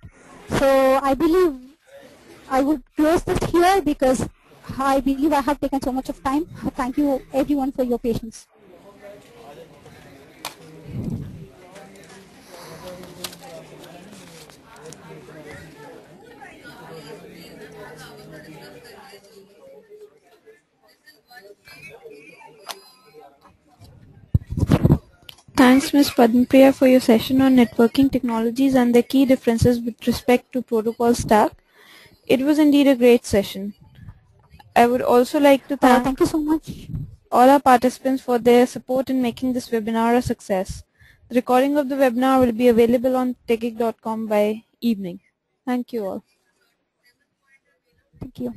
So I believe I would close this here, because I believe I have taken so much of time. Thank you everyone for your patience. Thanks, Ms. Padmapriya, for your session on networking technologies and their key differences with respect to protocol stack. It was indeed a great session. I would also like to Thank thank you so much. all our participants for their support in making this webinar a success. The recording of the webinar will be available on techgig.com by evening. Thank you all. Thank you.